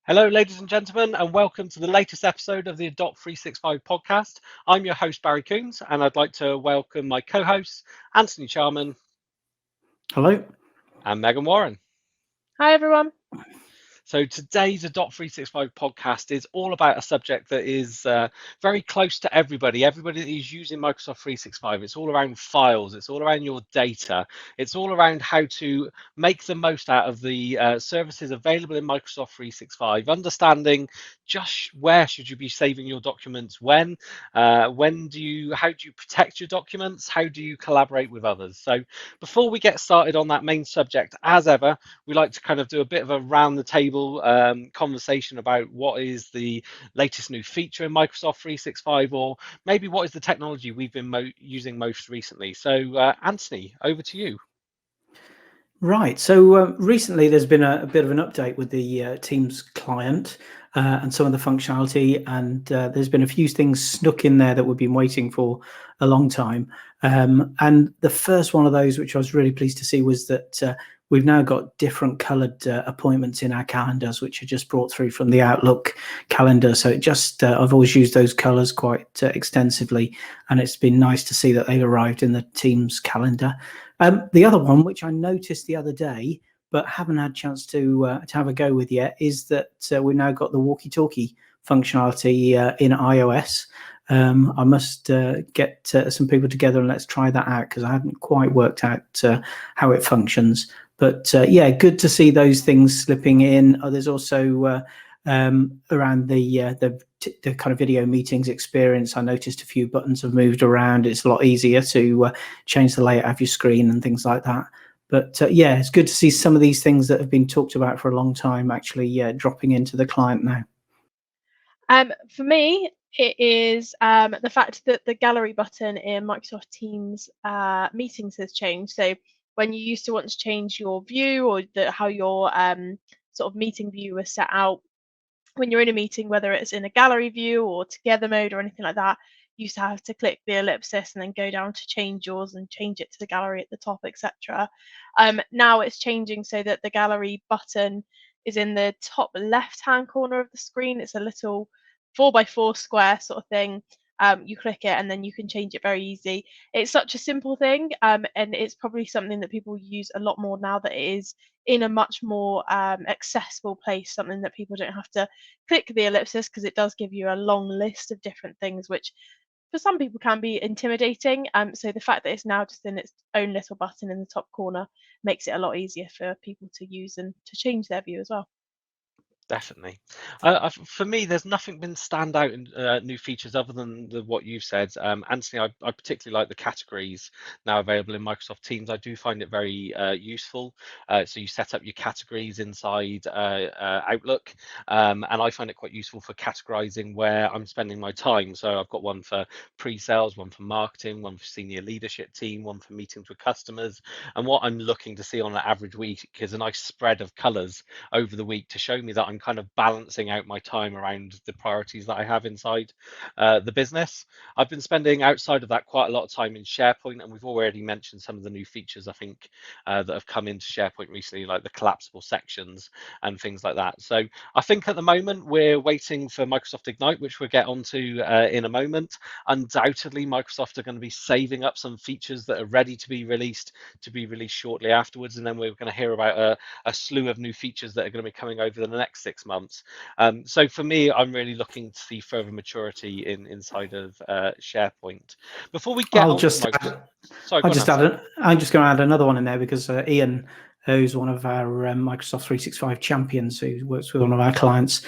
Hello, ladies and gentlemen, and welcome to the latest episode of the Adopt 365 podcast. I'm your host, Barry Coombs, and I'd like to welcome my co hosts, Anthony Charman Hello. and Megan Warren. Hi, everyone. So today's Adopt 365 podcast is all about a subject that is very close to everybody. Everybody that is using Microsoft 365. It's all around files. It's all around your data. It's all around how to make the most out of the services available in Microsoft 365. Understanding just where should you be saving your documents, how do you protect your documents, how do you collaborate with others. So before we get started on that main subject, as ever, we like to kind of do a bit of a round the table conversation about what is the latest new feature in Microsoft 365, or maybe what is the technology we've been using most recently. So Anthony, over to you. Right. So recently there's been a bit of an update with the Teams client and some of the functionality, and there's been a few things snuck in there that we've been waiting for a long time. And the first one of those, which I was really pleased to see, was that we've now got different coloured appointments in our calendars, which are just brought through from the Outlook calendar. So it just I've always used those colours quite extensively, and it's been nice to see that they've arrived in the Teams calendar. The other one, which I noticed the other day, but haven't had a chance to have a go with yet, is that we've now got the walkie-talkie functionality in iOS. I must get some people together and let's try that out, because I haven't quite worked out how it functions. But yeah, good to see those things slipping in. There's also around the kind of video meetings experience, I noticed a few buttons have moved around. It's a lot easier to change the layout of your screen and things like that. But yeah, it's good to see some of these things that have been talked about for a long time actually dropping into the client now. For me, it is the fact that the gallery button in Microsoft Teams meetings has changed. So when you used to want to change your view, or how your sort of meeting view was set out, when you're in a meeting, whether it's in a gallery view or together mode or anything like that, you used to have to click the ellipsis and then go down to change yours and change it to the gallery at the top, etc. Now it's changing so that the gallery button is in the top left-hand corner of the screen. It's a little 4x4 square sort of thing. You click it and then you can change it very easy. It's such a simple thing, and it's probably something that people use a lot more now that it is in a much more accessible place, something that people don't have to click the ellipsis, because it does give you a long list of different things, which for some people can be intimidating. So the fact that it's now just in its own little button in the top corner makes it a lot easier for people to use and to change their view as well. Definitely. For me, there's nothing been stand out in new features other than what you've said. Anthony, I particularly like the categories now available in Microsoft Teams. I do find it very useful. So you set up your categories inside Outlook, and I find it quite useful for categorizing where I'm spending my time. So I've got one for pre-sales, one for marketing, one for senior leadership team, one for meetings with customers. And what I'm looking to see on an average week is a nice spread of colors over the week to show me that I'm kind of balancing out my time around the priorities that I have inside the business. I've been spending outside of that quite a lot of time in SharePoint, and we've already mentioned some of the new features I think that have come into SharePoint recently, like the collapsible sections and things like that. So I think at the moment we're waiting for Microsoft Ignite, which we'll get onto in a moment. Undoubtedly, Microsoft are going to be saving up some features that are ready to be released shortly afterwards, and then we're going to hear about a slew of new features that are going to be coming over the next 6 months. So for me, I'm really looking to see further maturity inside of SharePoint. Before we get on to Microsoft, I'm just going to add another one in there, because Ian, who's one of our Microsoft 365 champions, who works with one of our clients,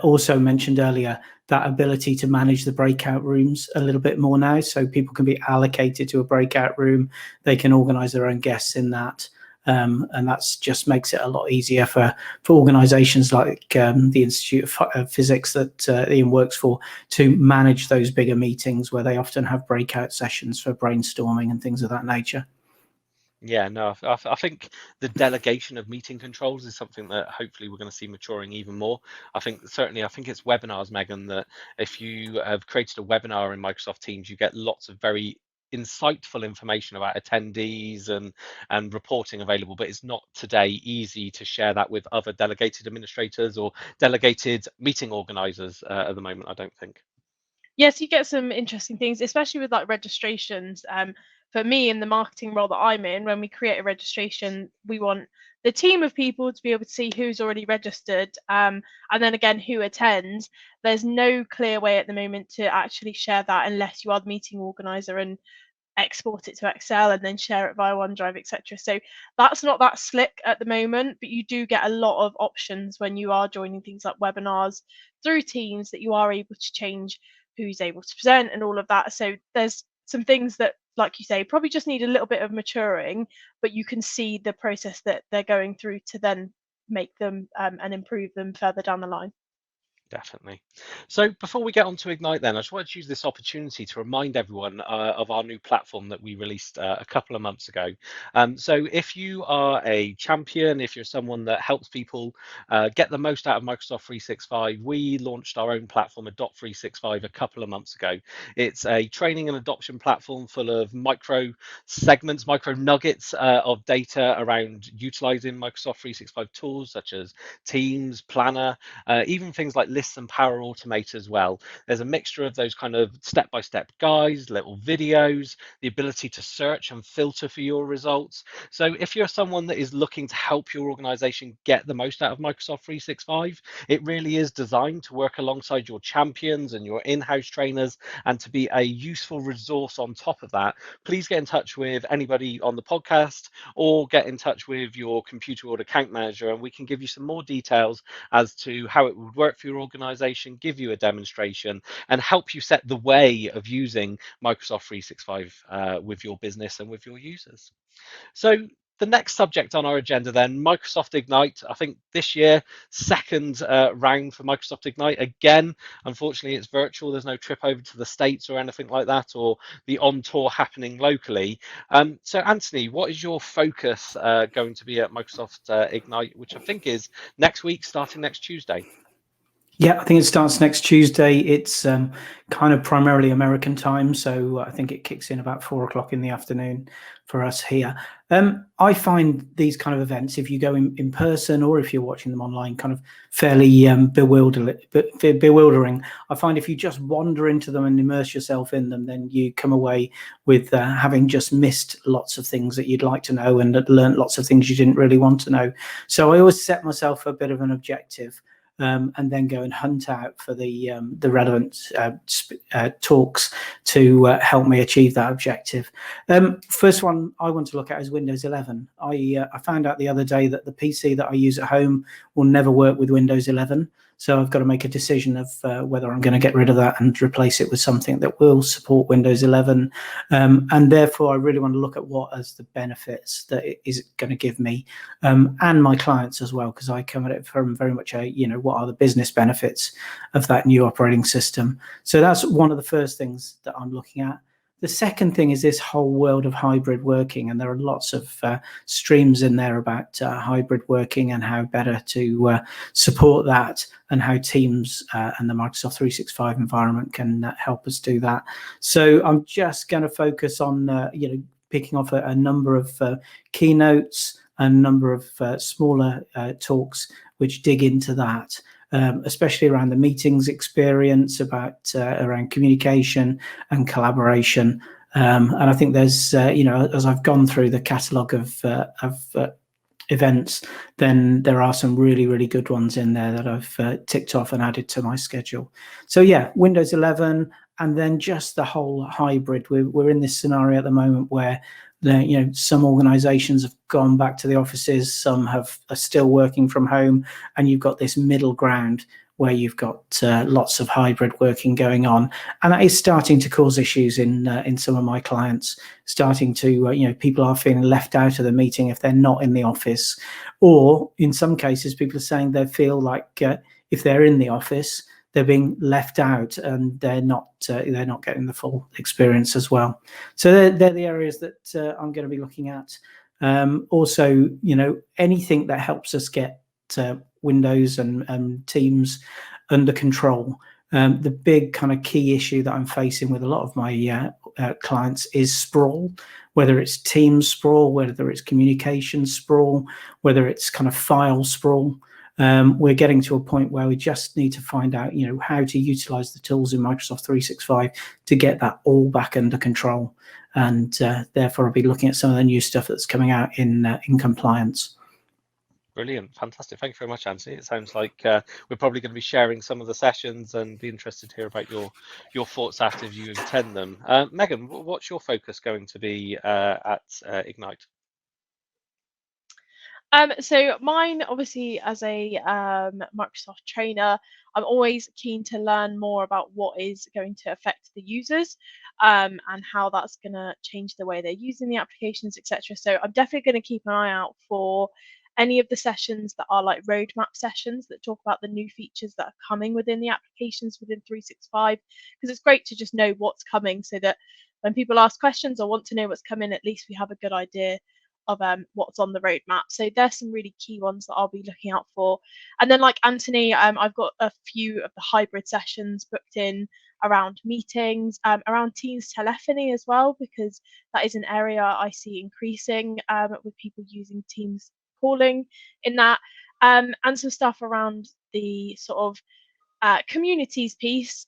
also mentioned earlier that ability to manage the breakout rooms a little bit more now, so people can be allocated to a breakout room. They can organize their own guests in that. And that's just makes it a lot easier for organizations like the Institute of Physics that Ian works for, to manage those bigger meetings where they often have breakout sessions for brainstorming and things of that nature. Yeah, no, I think the delegation of meeting controls is something that hopefully we're going to see maturing even more. I think it's webinars, Megan, that if you have created a webinar in Microsoft Teams, you get lots of very insightful information about attendees and reporting available, but it's not today easy to share that with other delegated administrators or delegated meeting organizers at the moment, I don't think. Yes, you get some interesting things, especially with like registrations. For me, in the marketing role that I'm in, when we create a registration, we want the team of people to be able to see who's already registered, and then again who attends. There's no clear way at the moment to actually share that unless you are the meeting organizer and export it to Excel and then share it via OneDrive, etc. So that's not that slick at the moment, but you do get a lot of options when you are joining things like webinars through Teams, that you are able to change who's able to present and all of that. So there's some things that, like you say, probably just need a little bit of maturing, but you can see the process that they're going through to then make them and improve them further down the line. Definitely. So before we get on to Ignite then, I just wanted to use this opportunity to remind everyone of our new platform that we released a couple of months ago. So if you are a champion, if you're someone that helps people get the most out of Microsoft 365, we launched our own platform, Adopt 365, a couple of months ago. It's a training and adoption platform full of micro segments, micro nuggets of data around utilizing Microsoft 365 tools such as Teams, Planner, even things like lists and Power Automate as well. There's a mixture of those kind of step-by-step guides, little videos, the ability to search and filter for your results. So if you're someone that is looking to help your organization get the most out of Microsoft 365, it really is designed to work alongside your champions and your in-house trainers and to be a useful resource on top of that. Please get in touch with anybody on the podcast or get in touch with your computer or account manager, and we can give you some more details as to how it would work for your organization, give you a demonstration, and help you set the way of using Microsoft 365 with your business and with your users. So the next subject on our agenda then, Microsoft Ignite. I think this year, second round for Microsoft Ignite. Again, unfortunately, it's virtual. There's no trip over to the States or anything like that, or the on tour happening locally. So Anthony, what is your focus going to be at Microsoft Ignite, which I think is next week, starting next Tuesday? Yeah, I think it starts next Tuesday. It's kind of primarily American time, so I think it kicks in about 4 o'clock in the afternoon for us here. I find these kind of events, if you go in person or if you're watching them online, kind of fairly bewildering. I find if you just wander into them and immerse yourself in them, then you come away with having just missed lots of things that you'd like to know and learned lots of things you didn't really want to know. So I always set myself a bit of an objective. And then go and hunt out for the relevant talks to help me achieve that objective. First one I want to look at is Windows 11. I found out the other day that the PC that I use at home will never work with Windows 11. So I've got to make a decision of whether I'm going to get rid of that and replace it with something that will support Windows 11. And therefore, I really want to look at what as the benefits that it is going to give me and my clients as well, because I come at it from very much a, what are the business benefits of that new operating system. So that's one of the first things that I'm looking at. The second thing is this whole world of hybrid working, and there are lots of streams in there about hybrid working and how better to support that, and how Teams and the Microsoft 365 environment can help us do that. So I'm just going to focus on picking off a number of keynotes, a number of smaller talks which dig into that. Especially around the meetings experience, around communication and collaboration. And I think there's, as I've gone through the catalogue of events, then there are some really, really good ones in there that I've ticked off and added to my schedule. So yeah, Windows 11, and then just the whole hybrid. We're in this scenario at the moment where some organizations have gone back to the offices, some are still working from home, and you've got this middle ground where you've got lots of hybrid working going on, and that is starting to cause issues in some of my clients. Starting to people are feeling left out of the meeting if they're not in the office, or in some cases people are saying they feel like if they're in the office, they're being left out and they're not getting the full experience as well. So they're the areas that I'm going to be looking at. Also, anything that helps us get Windows and Teams under control. The big kind of key issue that I'm facing with a lot of my clients is sprawl, whether it's Teams sprawl, whether it's communication sprawl, whether it's kind of file sprawl. We're getting to a point where we just need to find out, how to utilize the tools in Microsoft 365 to get that all back under control. And therefore, I'll be looking at some of the new stuff that's coming out in compliance. Brilliant, fantastic. Thank you very much, Anthony. It sounds like we're probably going to be sharing some of the sessions and be interested to hear about your thoughts after you attend them. Megan, what's your focus going to be at Ignite? So mine, obviously, as a Microsoft trainer, I'm always keen to learn more about what is going to affect the users and how that's going to change the way they're using the applications, etc. So I'm definitely going to keep an eye out for any of the sessions that are like roadmap sessions that talk about the new features that are coming within the applications within 365, because it's great to just know what's coming so that when people ask questions or want to know what's coming, at least we have a good idea of what's on the roadmap. So there's some really key ones that I'll be looking out for. And then, like Anthony, I've got a few of the hybrid sessions booked in around meetings, around Teams telephony as well, because that is an area I see increasing with people using Teams calling in that, and some stuff around the sort of communities piece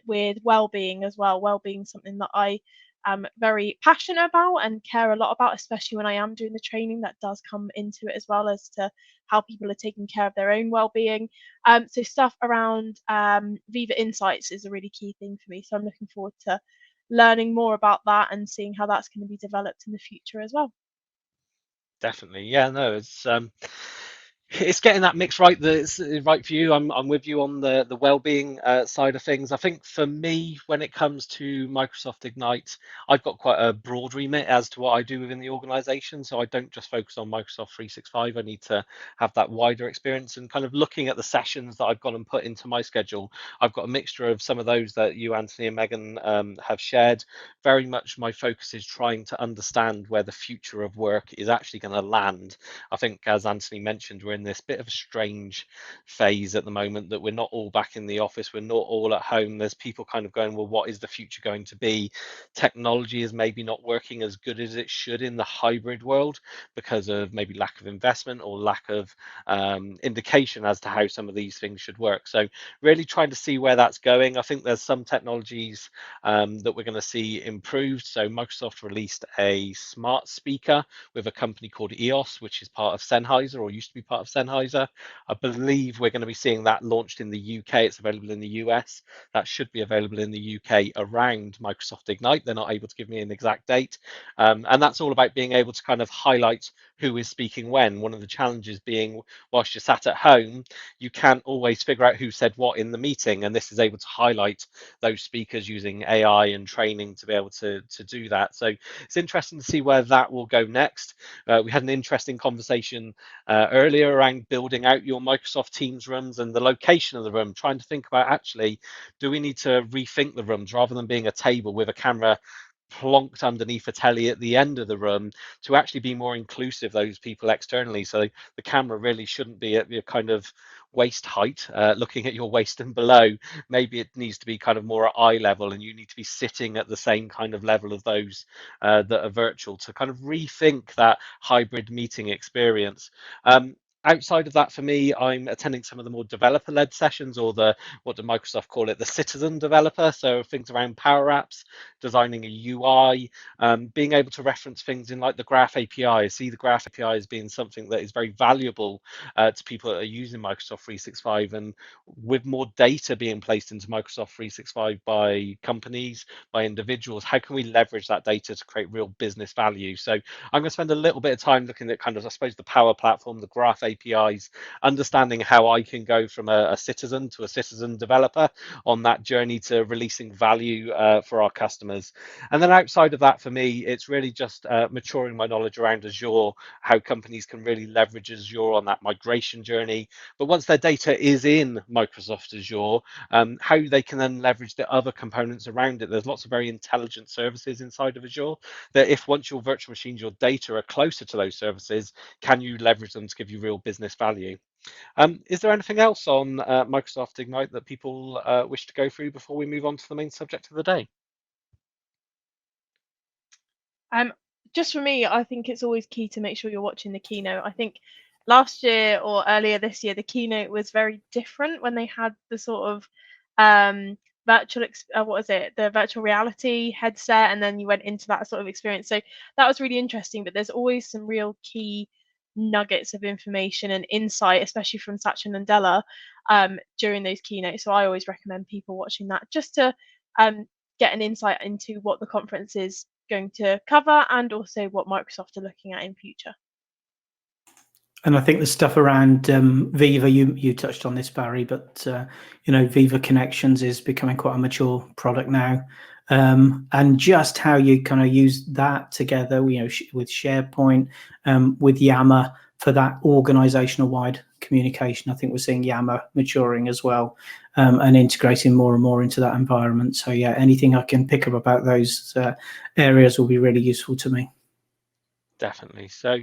with well-being as well. Well-being is something that I am very passionate about and care a lot about, especially when I am doing the training. That does come into it as well, as to how people are taking care of their own well-being. So stuff around Viva Insights is a really key thing for me. So I'm looking forward to learning more about that and seeing how that's going to be developed in the future as well. Definitely, yeah, no, it's getting that mix right that's right for you. I'm with you on the well-being side of things. I think for me, when it comes to Microsoft Ignite, I've got quite a broad remit as to what I do within the organization. So I don't just focus on Microsoft 365. I need to have that wider experience, and kind of looking at the sessions that I've gone and put into my schedule. I've got a mixture of some of those that you, Anthony and Megan, have shared. Very much my focus is trying to understand where the future of work is actually going to land. I think, as Anthony mentioned, we're in this bit of a strange phase at the moment, that we're not all back in the office, we're not all at home. There's people kind of going, well, what is the future going to be? Technology is maybe not working as good as it should in the hybrid world because of maybe lack of investment or lack of indication as to how some of these things should work. So really trying to see where that's going. I think there's some technologies that we're going to see improved. So Microsoft released a smart speaker with a company called EOS, which is part of Sennheiser, or used to be part of Sennheiser. I believe we're going to be seeing that launched in the UK. It's available in the US. That should be available in the UK around Microsoft Ignite. They're not able to give me an exact date. And that's all about being able to kind of highlight who is speaking when. One of the challenges being, whilst you're sat at home, you can't always figure out who said what in the meeting. And this is able to highlight those speakers using AI and training to be able to do that. So it's interesting to see where that will go next. We had an interesting conversation earlier around building out your Microsoft Teams rooms and the location of the room, trying to think about, actually, do we need to rethink the rooms rather than being a table with a camera plonked underneath a telly at the end of the room, to actually be more inclusive those people externally. So the camera really shouldn't be at your kind of waist height, looking at your waist and below. Maybe it needs to be kind of more at eye level, and you need to be sitting at the same kind of level of those that are virtual, to kind of rethink that hybrid meeting experience. Outside of that, for me, I'm attending some of the more developer-led sessions, or what do Microsoft call it, the citizen developer. So things around Power Apps, designing a UI, being able to reference things in like the Graph API. I see the Graph API as being something that is very valuable to people that are using Microsoft 365. And with more data being placed into Microsoft 365 by companies, by individuals, how can we leverage that data to create real business value? So I'm going to spend a little bit of time looking at kind of, I suppose, the Power Platform, the Graph APIs, understanding how I can go from a citizen to a citizen developer on that journey to releasing value for our customers. And then outside of that, for me, it's really just maturing my knowledge around Azure, how companies can really leverage Azure on that migration journey. But once their data is in Microsoft Azure, how they can then leverage the other components around it. There's lots of very intelligent services inside of Azure that, if once your virtual machines, your data are closer to those services, can you leverage them to give you real business value? Is there anything else on Microsoft Ignite that people wish to go through before we move on to the main subject of the day? Just for me, I think it's always key to make sure you're watching the keynote. I think last year or earlier this year, the keynote was very different when they had the sort of what is it, the virtual reality headset, and then you went into that sort of experience. So that was really interesting. But there's always some real key nuggets of information and insight, especially from Satya Nadella, during those keynotes. So I always recommend people watching that just to get an insight into what the conference is going to cover and also what Microsoft are looking at in future. And I think the stuff around Viva, you touched on this, Barry, but Viva Connections is becoming quite a mature product now, and just how you kind of use that together, with SharePoint, with Yammer for that organizational wide communication. I think we're seeing Yammer maturing as well, and integrating more and more into that environment. So yeah, anything I can pick up about those areas will be really useful to me. Definitely. So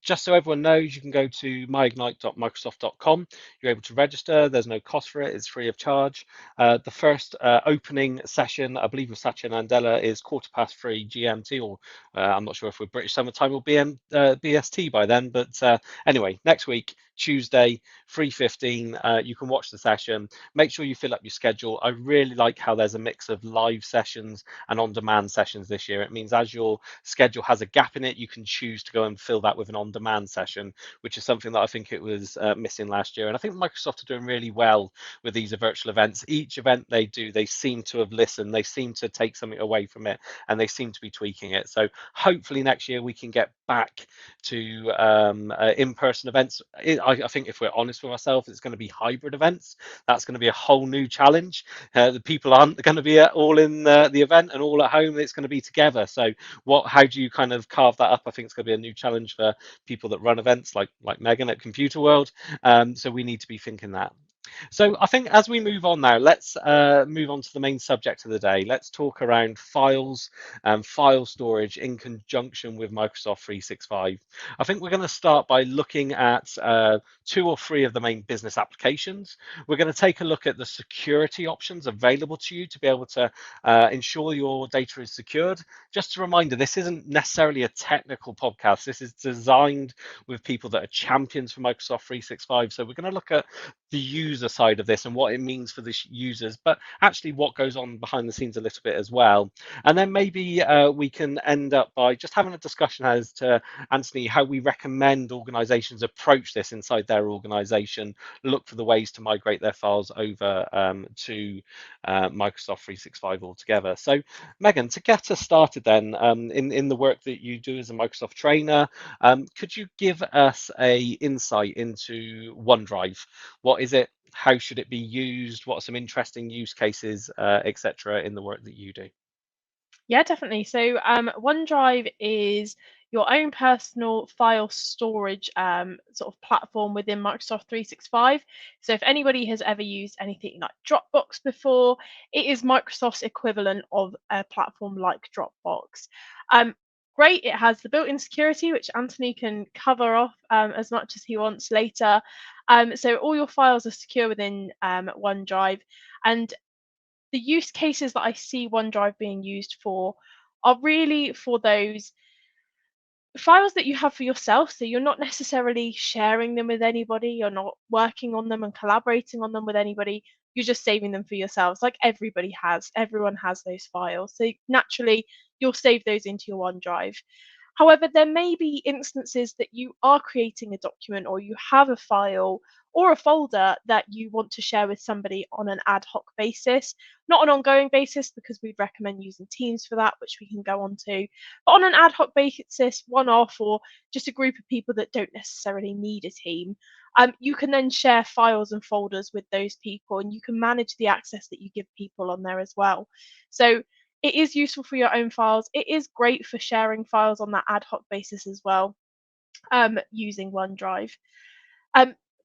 just so everyone knows, you can go to myignite.microsoft.com. You're able to register. There's no cost for it. It's free of charge. The first opening session, I believe, with Satya Nadella is 3:15 GMT, or I'm not sure if we're British Summer Time or BST by then. But anyway, next week, Tuesday, 3:15, you can watch the session. Make sure you fill up your schedule. I really like how there's a mix of live sessions and on-demand sessions this year. It means as your schedule has a gap in it, you can choose to go and fill that with an on-demand session, which is something that I think it was missing last year. And I think Microsoft are doing really well with these virtual events. Each event they do, they seem to have listened, they seem to take something away from it, and they seem to be tweaking it. So hopefully next year we can get back to in-person events. I think if we're honest with ourselves, it's going to be hybrid events. That's going to be a whole new challenge. The people aren't going to be all in the event and all at home. It's going to be together. So how do you kind of carve that up? I think it's going to be a new challenge for people that run events like Megan at Computer World. So we need to be thinking that. So I think as we move on now, let's move on to the main subject of the day. Let's talk around files and file storage in conjunction with Microsoft 365. I think we're going to start by looking at 2 or 3 of the main business applications. We're going to take a look at the security options available to you to be able to ensure your data is secured. Just a reminder, this isn't necessarily a technical podcast. This is designed with people that are champions for Microsoft 365. So we're going to look at the user side of this and what it means for the users, but actually what goes on behind the scenes a little bit as well. And then maybe we can end up by just having a discussion as to, Anthony, how we recommend organizations approach this inside their organization, look for the ways to migrate their files over to Microsoft 365 altogether. So Megan, to get us started then, in the work that you do as a Microsoft trainer, could you give us a insight into OneDrive? What is it? How should it be used? What are some interesting use cases, etc., in the work that you do? Yeah, definitely. So OneDrive is your own personal file storage sort of platform within Microsoft 365. So if anybody has ever used anything like Dropbox before, it is Microsoft's equivalent of a platform like Dropbox. Great, it has the built-in security, which Anthony can cover off as much as he wants later. So all your files are secure within OneDrive. And the use cases that I see OneDrive being used for are really for those files that you have for yourself. So you're not necessarily sharing them with anybody, you're not working on them and collaborating on them with anybody. You're just saving them for yourselves, like everyone has those files. So naturally, you'll save those into your OneDrive. However, there may be instances that you are creating a document or you have a file or a folder that you want to share with somebody on an ad hoc basis, not an ongoing basis, because we'd recommend using Teams for that, which we can go on to, but on an ad hoc basis, one off, or just a group of people that don't necessarily need a team. You can then share files and folders with those people, and you can manage the access that you give people on there as well. So it is useful for your own files. It is great for sharing files on that ad hoc basis as well, using OneDrive.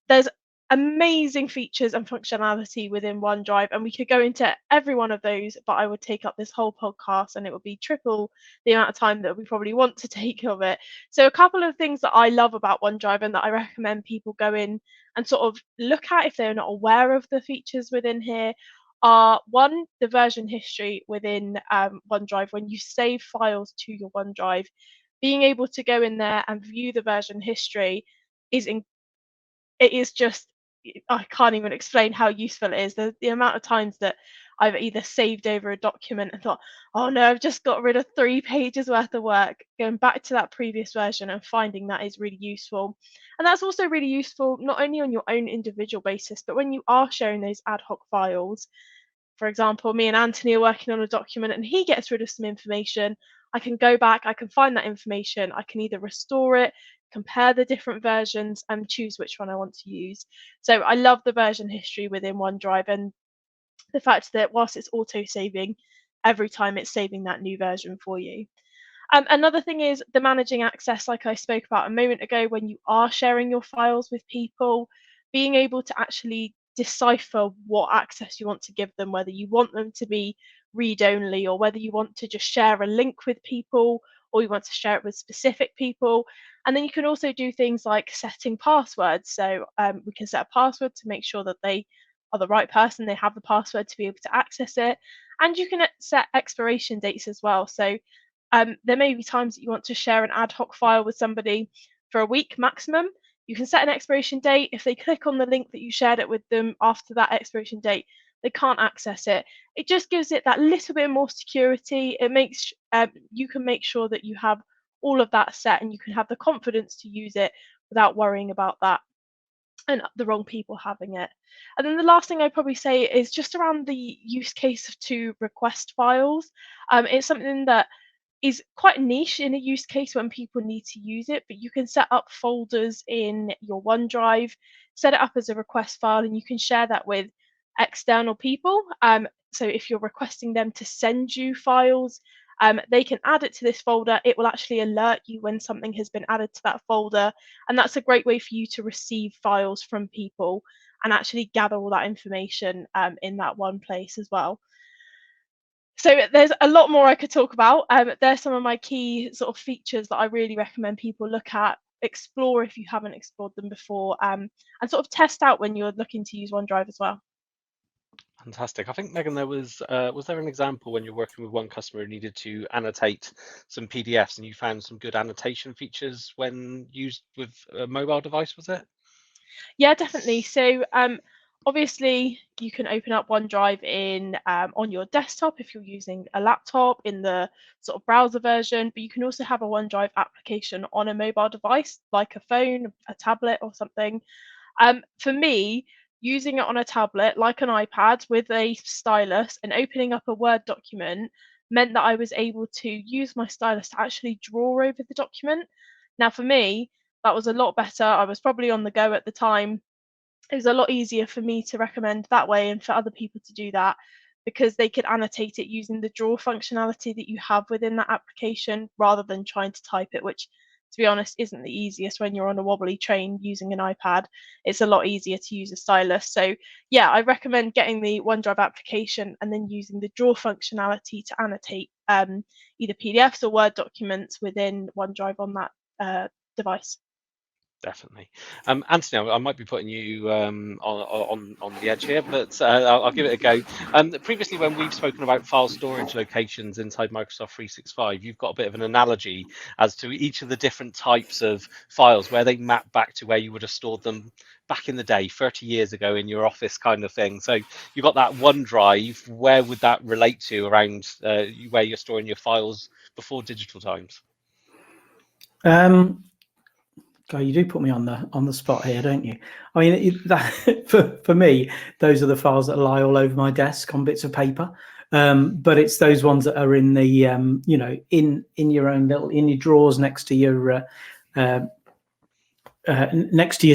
There's amazing features and functionality within OneDrive, and we could go into every one of those, but I would take up this whole podcast and it would be triple the amount of time that we probably want to take of it. So a couple of things that I love about OneDrive and that I recommend people go in and sort of look at if they're not aware of the features within here are one, the version history within OneDrive. When you save files to your OneDrive, being able to go in there and view the version history is it is just, I can't even explain how useful it is. The amount of times that I've either saved over a document and thought, oh no, I've just got rid of 3 pages worth of work, going back to that previous version and finding that is really useful. And that's also really useful not only on your own individual basis, but when you are sharing those ad hoc files. For example, me and Anthony are working on a document and he gets rid of some information. I can go back, I can find that information, I can either restore it, compare the different versions, and choose which one I want to use. So I love the version history within OneDrive, and the fact that whilst it's auto saving, every time it's saving that new version for you. Another thing is the managing access, like I spoke about a moment ago, when you are sharing your files with people, being able to actually decipher what access you want to give them, whether you want them to be read only or whether you want to just share a link with people or you want to share it with specific people. And then you can also do things like setting passwords. So we can set a password to make sure that they are the right person, they have the password to be able to access it. And you can set expiration dates as well. So there may be times that you want to share an ad hoc file with somebody for a week maximum. You can set an expiration date. If they click on the link that you shared it with them after that expiration date, they can't access it. It just gives it that little bit more security. It makes you can make sure that you have all of that set and you can have the confidence to use it without worrying about that and the wrong people having it. And then the last thing I'd probably say is just around the use case to request files. It's something that is quite niche in a use case when people need to use it, but you can set up folders in your OneDrive, set it up as a request file, and you can share that with external people. So if you're requesting them to send you files, they can add it to this folder. It will actually alert you when something has been added to that folder. And that's a great way for you to receive files from people and actually gather all that information in that one place as well. So there's a lot more I could talk about. There's some of my key sort of features that I really recommend people look at, explore if you haven't explored them before, and sort of test out when you're looking to use OneDrive as well. Fantastic. I think, Megan, there was there an example when you're working with one customer who needed to annotate some PDFs and you found some good annotation features when used with a mobile device, was it? Yeah, definitely. So obviously you can open up OneDrive in on your desktop if you're using a laptop in the sort of browser version, but you can also have a OneDrive application on a mobile device like a phone, a tablet or something. For me, using it on a tablet like an iPad with a stylus and opening up a Word document meant that I was able to use my stylus to actually draw over the document. Now, for me, that was a lot better. I was probably on the go at the time. It was a lot easier for me to recommend that way and for other people to do that because they could annotate it using the draw functionality that you have within that application rather than trying to type it, which, to be honest, isn't the easiest when you're on a wobbly train using an iPad. It's a lot easier to use a stylus. So yeah, I recommend getting the OneDrive application and then using the draw functionality to annotate either PDFs or Word documents within OneDrive on that device. Definitely. Anthony, I might be putting you on the edge here, but I'll give it a go. Previously, when we've spoken about file storage locations inside Microsoft 365, you've got a bit of an analogy as to each of the different types of files, where they map back to where you would have stored them back in the day, 30 years ago in your office kind of thing. So you've got that OneDrive. Where would that relate to around where you're storing your files before digital times? God, you do put me on the spot here, don't you? I mean, for me, those are the files that lie all over my desk on bits of paper. But it's those ones that are in the you know, in your own little your drawers next to your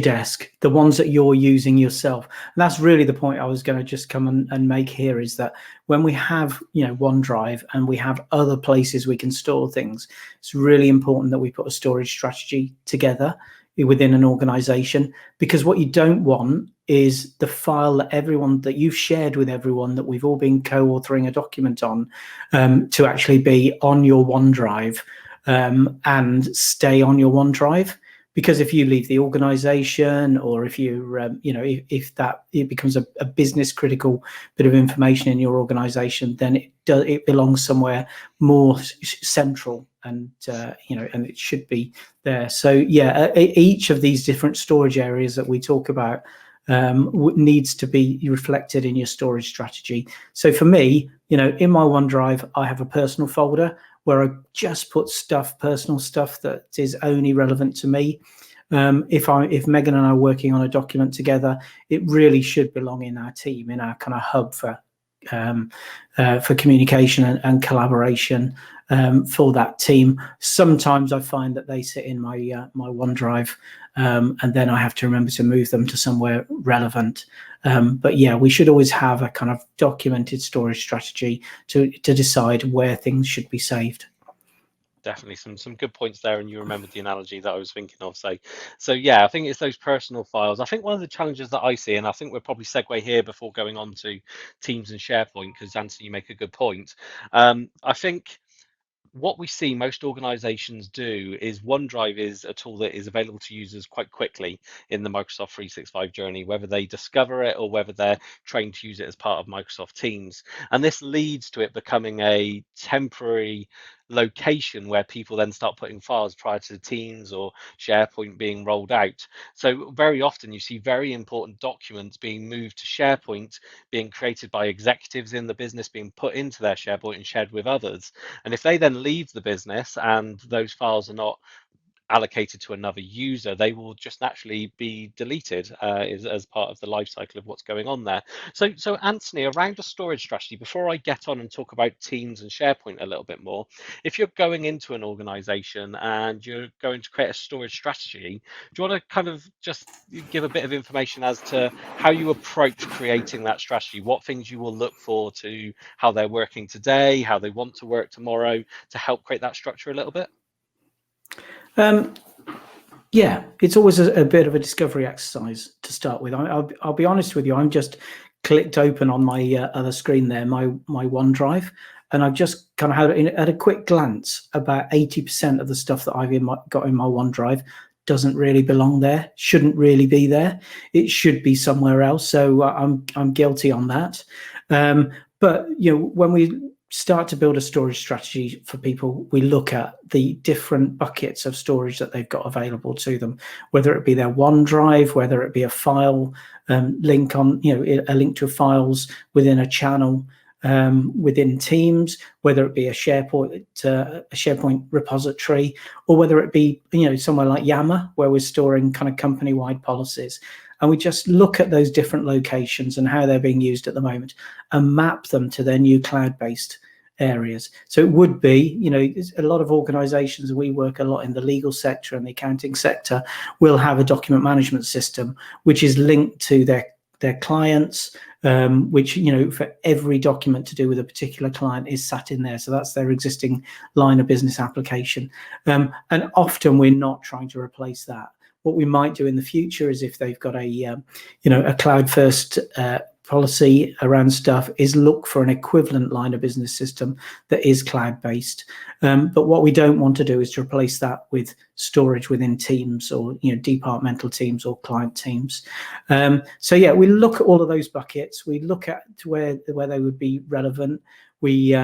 desk, the ones that you're using yourself. And that's really the point I was going to just come and make here, is that when we have, you know, OneDrive and we have other places we can store things, it's really important that we put a storage strategy together within an organization, because what you don't want is the file that you've shared with everyone, that we've all been co-authoring a document on, to actually be on your OneDrive and stay on your OneDrive. because if you leave the organization, or if you if that it becomes a business critical bit of information in your organization, then it belongs somewhere more central, and and it should be there. So yeah, each of these different storage areas that we talk about needs to be reflected in your storage strategy. So for me, in my OneDrive, I have a personal folder where I just put personal stuff that is only relevant to me. If Megan and I are working on a document together, it really should belong in our team, in our kind of hub for communication and collaboration for that team. Sometimes I find that they sit in my OneDrive, and then I have to remember to move them to somewhere relevant. But yeah, we should always have a kind of documented storage strategy to decide where things should be saved. Definitely some good points there, and you remembered the analogy that I was thinking of. So yeah, I think it's those personal files. I think one of the challenges that I see, and I think we'll probably segue here before going on to Teams and SharePoint, because Anthony, you make a good point. I think what we see most organizations do is OneDrive is a tool that is available to users quite quickly in the Microsoft 365 journey, whether they discover it or whether they're trained to use it as part of Microsoft Teams. And this leads to it becoming a temporary location where people then start putting files prior to Teams or SharePoint being rolled out. So very often you see very important documents being moved to SharePoint, being created by executives in the business, being put into their SharePoint and shared with others. And if they then leave the business and those files are not allocated to another user, they will just naturally be deleted as part of the life cycle of what's going on there. So Anthony, around the storage strategy, before I get on and talk about Teams and SharePoint a little bit more, if you're going into an organization and you're going to create a storage strategy, do you want to kind of just give a bit of information as to how you approach creating that strategy, what things you will look for to how they're working today, how they want to work tomorrow, to help create that structure a little bit? Yeah, it's always a bit of a discovery exercise to start with. I'll be honest with you. I'm just clicked open on my other screen there, my OneDrive, and I've just kind of had at a quick glance about 80% of the stuff that I've got in my OneDrive doesn't really belong there, shouldn't really be there. It should be somewhere else. So I'm guilty on that. But when we start to build a storage strategy for people, we look at the different buckets of storage that they've got available to them, whether it be their OneDrive, whether it be a file link on, a link to files within a channel, within Teams, whether it be a SharePoint repository, or whether it be somewhere like Yammer, where we're storing kind of company-wide policies. And we just look at those different locations and how they're being used at the moment and map them to their new cloud-based areas. So it would be, a lot of organizations, we work a lot in the legal sector and the accounting sector, will have a document management system which is linked to their clients, which, for every document to do with a particular client is sat in there. So that's their existing line of business application. And often we're not trying to replace that. What we might do in the future is, if they've got a cloud first policy around stuff, is look for an equivalent line of business system that is cloud based. But what we don't want to do is to replace that with storage within teams, or departmental teams or client teams. So yeah, we look at all of those buckets. We look at where they would be relevant. We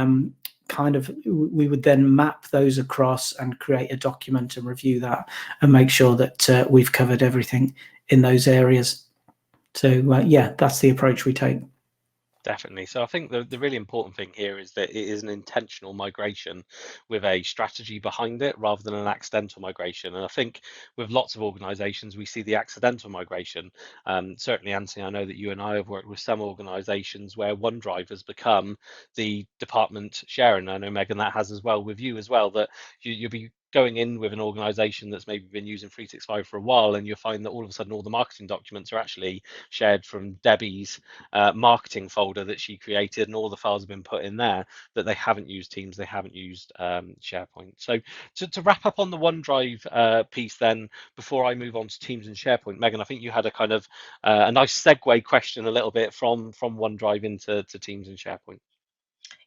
would then map those across and create a document and review that and make sure that we've covered everything in those areas. So yeah, that's the approach we take. Definitely. So I think the really important thing here is that it is an intentional migration with a strategy behind it, rather than an accidental migration. And I think with lots of organizations, we see the accidental migration. Certainly, Anthony, I know that you and I have worked with some organizations where OneDrive has become the department share. And I know, Megan, that has as well with you as well, that you'll be going in with an organization that's maybe been using 365 for a while, and you'll find that all of a sudden all the marketing documents are actually shared from Debbie's marketing folder that she created, and all the files have been put in there, that they haven't used Teams, they haven't used SharePoint. So to wrap up on the OneDrive piece then, before I move on to Teams and SharePoint, Megan, I think you had a kind of a nice segue question a little bit from OneDrive into Teams and SharePoint.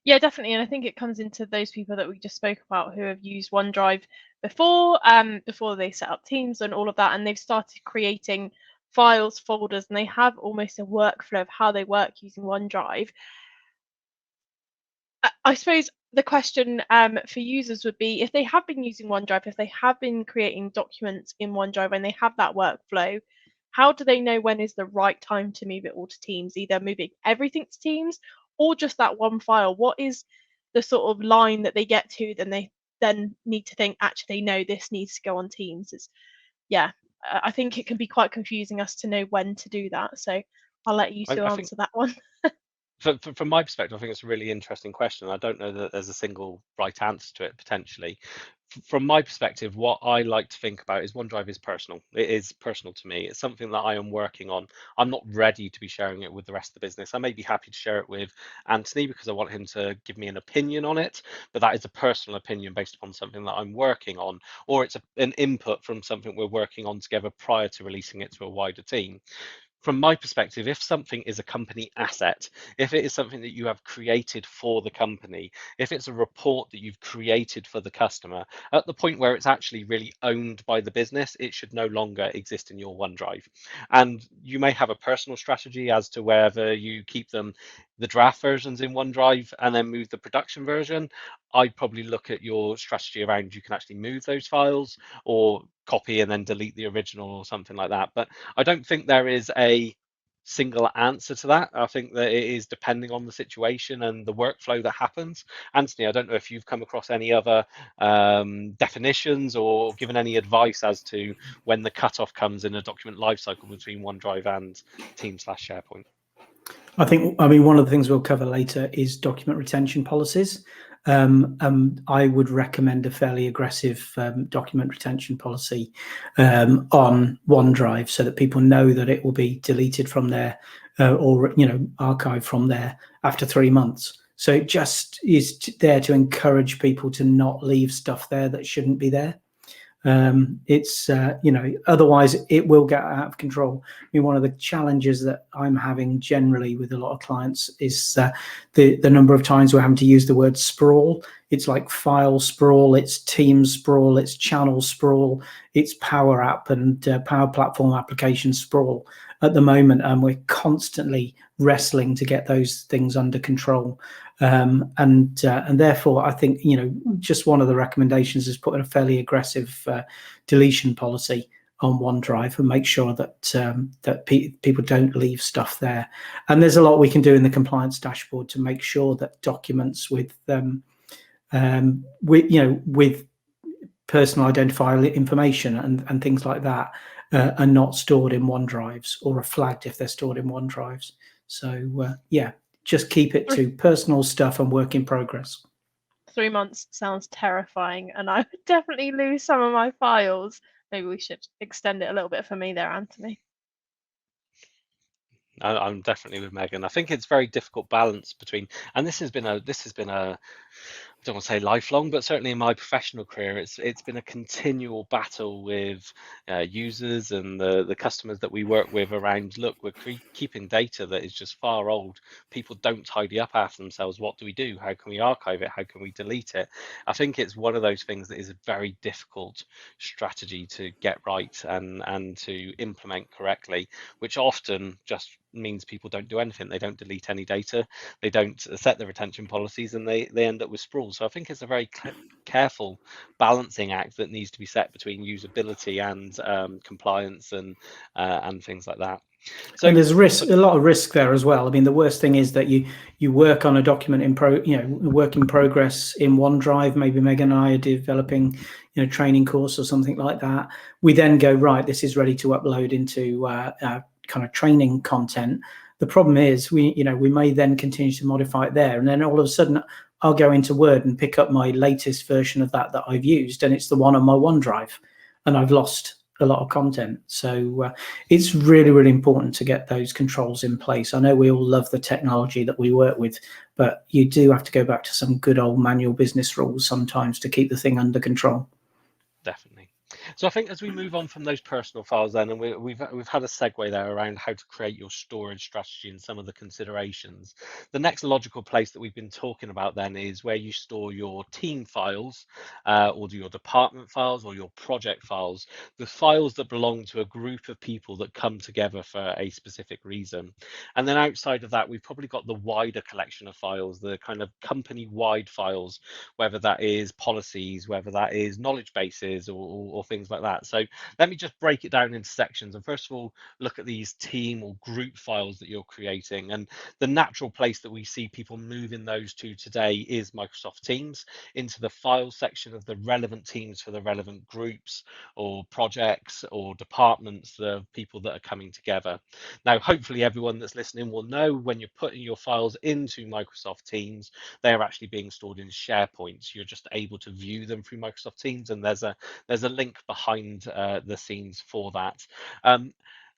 Yeah, definitely. And I think it comes into those people that we just spoke about who have used OneDrive before, before they set up Teams and all of that, and they've started creating files, folders, and they have almost a workflow of how they work using OneDrive. I suppose the question for users would be, if they have been using OneDrive, if they have been creating documents in OneDrive and they have that workflow, how do they know when is the right time to move it all to Teams, either moving everything to Teams or just that one file? What is the sort of line that they get to, then they then need to think, actually, no, this needs to go on Teams? Yeah, I think it can be quite confusing as to know when to do that. So I'll let you two I think answer that one. from my perspective, I think it's a really interesting question. I don't know that there's a single right answer to it potentially. From my perspective, what I like to think about is OneDrive is personal. It is personal to me. It's something that I am working on. I'm not ready to be sharing it with the rest of the business. I may be happy to share it with Anthony because I want him to give me an opinion on it, but that is a personal opinion based upon something that I'm working on, or it's an input from something we're working on together prior to releasing it to a wider team. From my perspective, if something is a company asset, if it is something that you have created for the company, if it's a report that you've created for the customer, at the point where it's actually really owned by the business, it should no longer exist in your OneDrive. And you may have a personal strategy as to whether you keep them, the draft versions in OneDrive and then move the production version. I'd probably look at your strategy around you can actually move those files or copy and then delete the original or something like that. But I don't think there is a single answer to that. I think that it is depending on the situation and the workflow that happens. Anthony, I don't know if you've come across any other definitions or given any advice as to when the cutoff comes in a document lifecycle between OneDrive and Teams/SharePoint. I mean, one of the things we'll cover later is document retention policies. I would recommend a fairly aggressive document retention policy on OneDrive so that people know that it will be deleted from there or archived from there after 3 months. So it just is there to encourage people to not leave stuff there that shouldn't be there. It's otherwise it will get out of control. I mean, one of the challenges that I'm having generally with a lot of clients is the number of times we're having to use the word sprawl. It's like file sprawl, it's team sprawl, it's channel sprawl, it's Power App and Power Platform application sprawl at the moment, and we're constantly wrestling to get those things under control. And therefore, I think just one of the recommendations is putting a fairly aggressive deletion policy on OneDrive and make sure that people don't leave stuff there. And there's a lot we can do in the compliance dashboard to make sure that documents with personal identifier information and things like that are not stored in OneDrives or are flagged if they're stored in OneDrives. So just keep it to personal stuff and work in progress. 3 months sounds terrifying, and I would definitely lose some of my files. Maybe we should extend it a little bit for me there, Anthony. I'm definitely with Megan. I think it's very difficult balance between, and this has been a I don't want to say lifelong, but certainly in my professional career, it's been a continual battle with users and the customers that we work with around, look, we're keeping data that is just far old. People don't tidy up after themselves. What do we do? How can we archive it? How can we delete it? I think it's one of those things that is a very difficult strategy to get right and to implement correctly, which often just means people don't do anything. They don't delete any data. They don't set the retention policies, and they end up with sprawl. So I think it's a very careful balancing act that needs to be set between usability and compliance and things like that. So and there's a lot of risk there as well. I mean, the worst thing is that you work on a document work in progress in OneDrive. Maybe Megan and I are developing training course or something like that. We then go, right, this is ready to upload into kind of training content. The problem is we may then continue to modify it there, and then all of a sudden I'll go into Word and pick up my latest version of that I've used, and it's the one on my OneDrive, and I've lost a lot of content. So it's really, really important to get those controls in place. I know we all love the technology that we work with, but you do have to go back to some good old manual business rules sometimes to keep the thing under control. Definitely. So I think as we move on from those personal files then, and we've had a segue there around how to create your storage strategy and some of the considerations. The next logical place that we've been talking about then is where you store your team files, or your department files or your project files, the files that belong to a group of people that come together for a specific reason. And then outside of that, we've probably got the wider collection of files, the kind of company-wide files, whether that is policies, whether that is knowledge bases or things like that. So let me just break it down into sections. And first of all, look at these team or group files that you're creating. And the natural place that we see people moving those to today is Microsoft Teams into the file section of the relevant teams for the relevant groups or projects or departments, the people that are coming together. Now, hopefully everyone that's listening will know when you're putting your files into Microsoft Teams, they are actually being stored in SharePoint. So you're just able to view them through Microsoft Teams, and there's a link behind the scenes for that.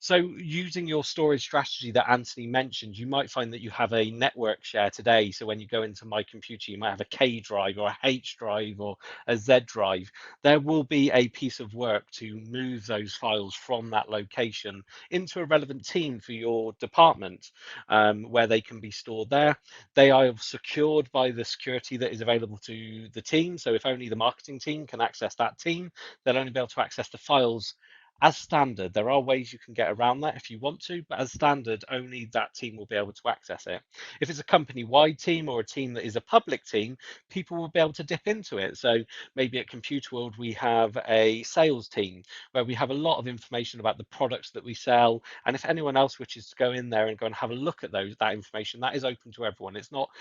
So using your storage strategy that Anthony mentioned, you might find that you have a network share today. So when you go into My Computer, you might have a K drive or a H drive or a Z drive. There will be a piece of work to move those files from that location into a relevant team for your department, where they can be stored there. They are secured by the security that is available to the team. So if only the marketing team can access that team, they'll only be able to access the files as standard. There are ways you can get around that if you want to, but as standard, only that team will be able to access it. If it's a company-wide team or a team that is a public team, people will be able to dip into it. So maybe at Computer World, we have a sales team where we have a lot of information about the products that we sell. And if anyone else wishes to go in there and go and have a look at that information, that is open to everyone. It's not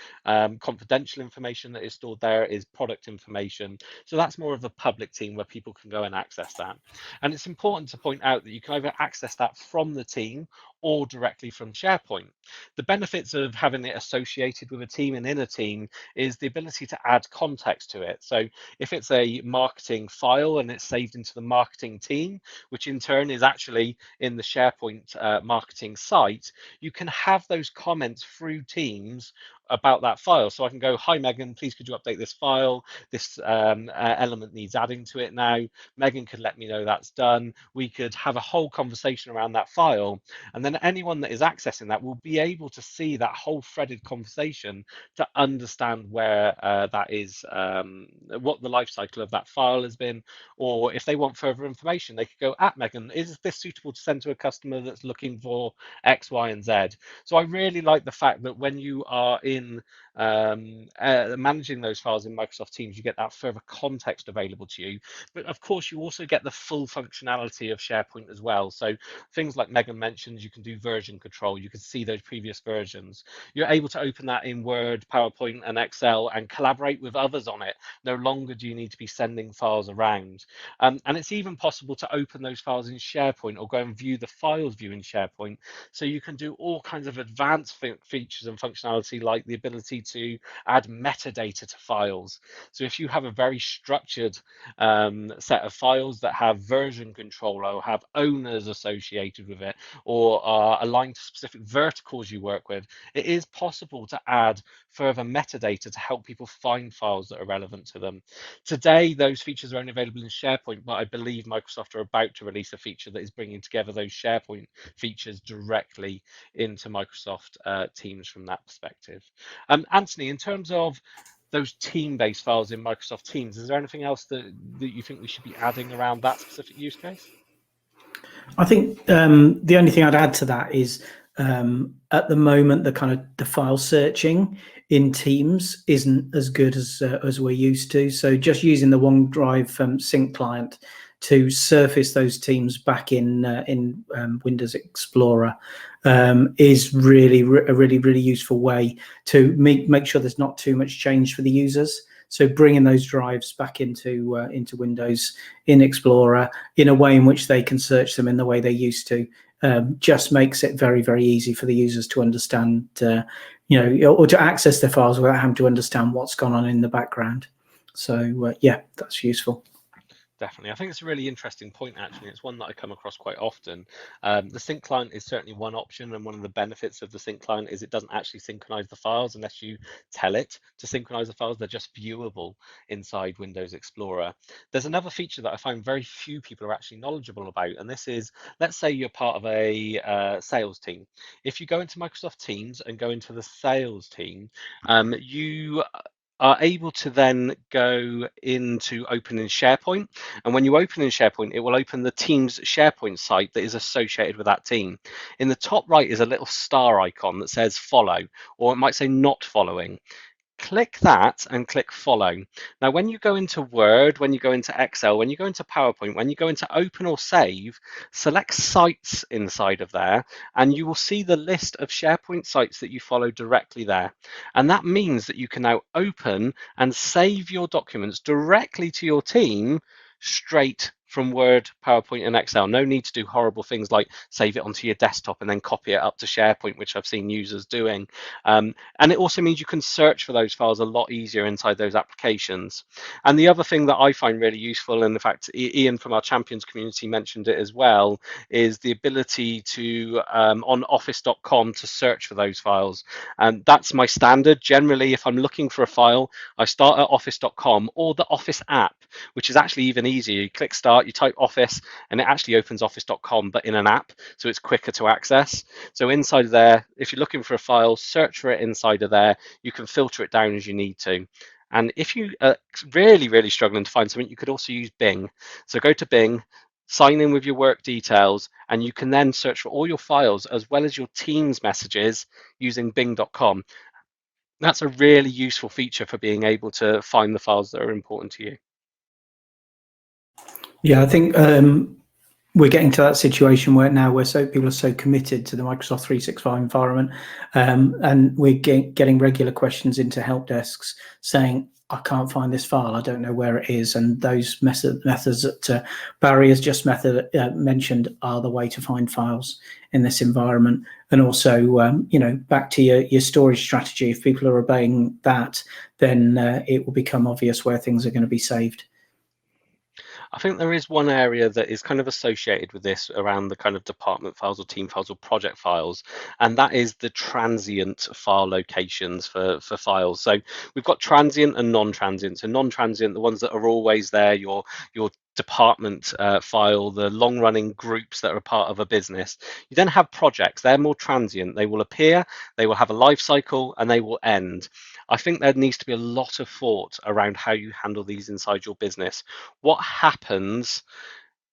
confidential information that is stored there, it is product information. So that's more of a public team where people can go and access that. And it's important to point out that you can either access that from the team or directly from SharePoint. The benefits of having it associated with a team and in a team is the ability to add context to it. So if it's a marketing file and it's saved into the marketing team, which in turn is actually in the SharePoint marketing site, you can have those comments through Teams about that file. So I can go, hi Megan, please could you update this file? This element needs adding to it now. Megan could let me know that's done. We could have a whole conversation around that file. And then anyone that is accessing that will be able to see that whole threaded conversation to understand where that is, what the life cycle of that file has been. Or if they want further information, they could go, at Megan, is this suitable to send to a customer that's looking for X, Y, and Z? So I really like the fact that when you are in managing those files in Microsoft Teams, you get that further context available to you. But of course, you also get the full functionality of SharePoint as well. So things like Megan mentioned, you can do version control. You can see those previous versions. You're able to open that in Word, PowerPoint, and Excel and collaborate with others on it. No longer do you need to be sending files around. And it's even possible to open those files in SharePoint or go and view the files view in SharePoint. So you can do all kinds of advanced features and functionality, like the ability to add metadata to files. So if you have a very structured set of files that have version control or have owners associated with it or are aligned to specific verticals you work with, it is possible to add further metadata to help people find files that are relevant to them. Today, those features are only available in SharePoint, but I believe Microsoft are about to release a feature that is bringing together those SharePoint features directly into Microsoft Teams from that perspective. Anthony, in terms of those team-based files in Microsoft Teams, is there anything else that you think we should be adding around that specific use case? I think the only thing I'd add to that is at the moment the file searching in Teams isn't as good as we're used to. So just using the OneDrive sync client to surface those teams back in Windows Explorer is really a really useful way to make sure there's not too much change for the users. So bringing those drives back into Windows in Explorer in a way in which they can search them in the way they used to just makes it very easy for the users to understand, or to access their files without having to understand what's gone on in the background. So yeah, that's useful. Definitely. I think it's a really interesting point, actually. It's one that I come across quite often. The sync client is certainly one option, and one of the benefits of the sync client is it doesn't actually synchronize the files unless you tell it to synchronize the files. They're just viewable inside Windows Explorer. There's another feature that I find very few people are actually knowledgeable about, and this is, let's say you're part of a sales team. If you go into Microsoft Teams and go into the sales team, you are able to then go into open in SharePoint. And when you open in SharePoint, it will open the Teams SharePoint site that is associated with that team. In the top right is a little star icon that says follow, or it might say not following. Click that and click follow. Now, when you go into Word, when you go into Excel, when you go into PowerPoint, when you go into open or save, select sites inside of there, and you will see the list of SharePoint sites that you follow directly there. And that means that you can now open and save your documents directly to your team straight from Word, PowerPoint, and Excel. No need to do horrible things like save it onto your desktop and then copy it up to SharePoint, which I've seen users doing. And it also means you can search for those files a lot easier inside those applications. And the other thing that I find really useful, and in fact, Ian from our Champions community mentioned it as well, is the ability to, on office.com, to search for those files. And that's my standard. Generally, if I'm looking for a file, I start at office.com or the Office app, which is actually even easier. You click start, you type Office, and it actually opens office.com, but in an app, so it's quicker to access. So inside of there, if you're looking for a file, search for it inside of there. You can filter it down as you need to. And if you are really, really struggling to find something, you could also use Bing. So go to Bing, sign in with your work details, and you can then search for all your files as well as your Teams messages using bing.com. That's a really useful feature for being able to find the files that are important to you. Yeah, I think we're getting to that situation where now people are so committed to the Microsoft 365 environment, and we're getting regular questions into help desks saying, I can't find this file, I don't know where it is. And those methods that Barry has just mentioned are the way to find files in this environment. And also, back to your storage strategy, if people are obeying that, then it will become obvious where things are going to be saved. I think there is one area that is kind of associated with this around the kind of department files or team files or project files, and that is the transient file locations for files. So we've got transient and non-transient. So non-transient, the ones that are always there, your department file, the long-running groups that are a part of a business. You then have projects. They're more transient. They will appear, they will have a life cycle, and they will end. I think there needs to be a lot of thought around how you handle these inside your business. What happens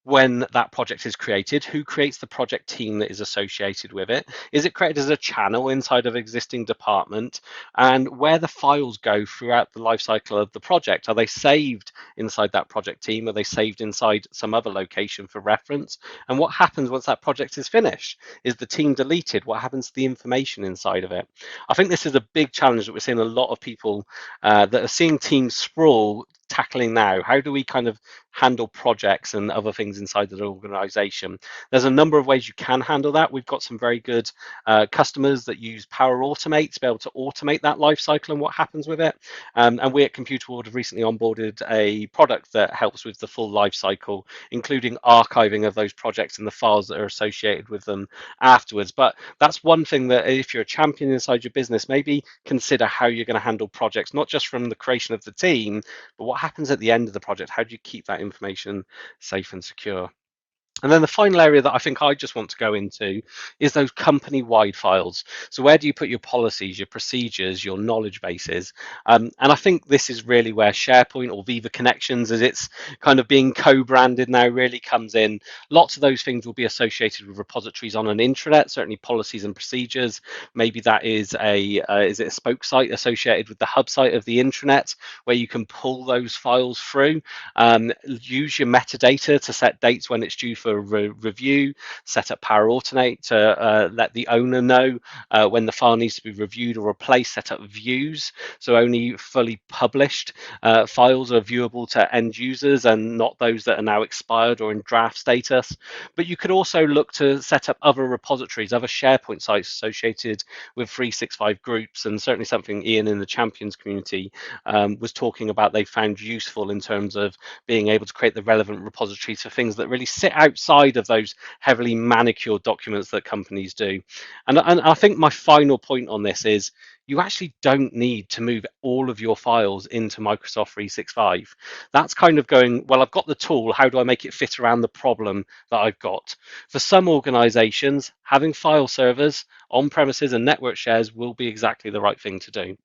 when that project is created? Who creates the project team that is associated with it? Is it created as a channel inside of existing department? And where the files go throughout the life cycle of the project? Are they saved inside that project team? Are they saved inside some other location for reference? And what happens once that project is finished? Is the team deleted? What happens to the information inside of it? I think this is a big challenge that we're seeing a lot of people that are seeing teams sprawl tackling now. How do we kind of handle projects and other things inside the organization? There's a number of ways you can handle that. We've got some very good customers that use Power Automate to be able to automate that life cycle and what happens with it. And we at Computer World have recently onboarded a product that helps with the full life cycle, including archiving of those projects and the files that are associated with them afterwards. But that's one thing that if you're a champion inside your business, maybe consider how you're going to handle projects, not just from the creation of the team, but what happens at the end of the project. How do you keep that information safe and secure? And then the final area that I think I just want to go into is those company-wide files. So where do you put your policies, your procedures, your knowledge bases? And I think this is really where SharePoint or Viva Connections, as it's kind of being co-branded now, really comes in. Lots of those things will be associated with repositories on an intranet, certainly policies and procedures. Maybe that is a spoke site associated with the hub site of the intranet, where you can pull those files through. Use your metadata to set dates when it's due for for review, set up Power Alternate to let the owner know when the file needs to be reviewed or replaced, set up views, so only fully published files are viewable to end users and not those that are now expired or in draft status. But you could also look to set up other repositories, other SharePoint sites associated with 365 groups, and certainly something Ian in the Champions community was talking about they found useful in terms of being able to create the relevant repositories for things that really sit outside of those heavily manicured documents that companies do. And I think my final point on this is you actually don't need to move all of your files into Microsoft 365. That's kind of going, well, I've got the tool, how do I make it fit around the problem that I've got? For some organizations, having file servers on premises and network shares will be exactly the right thing to do.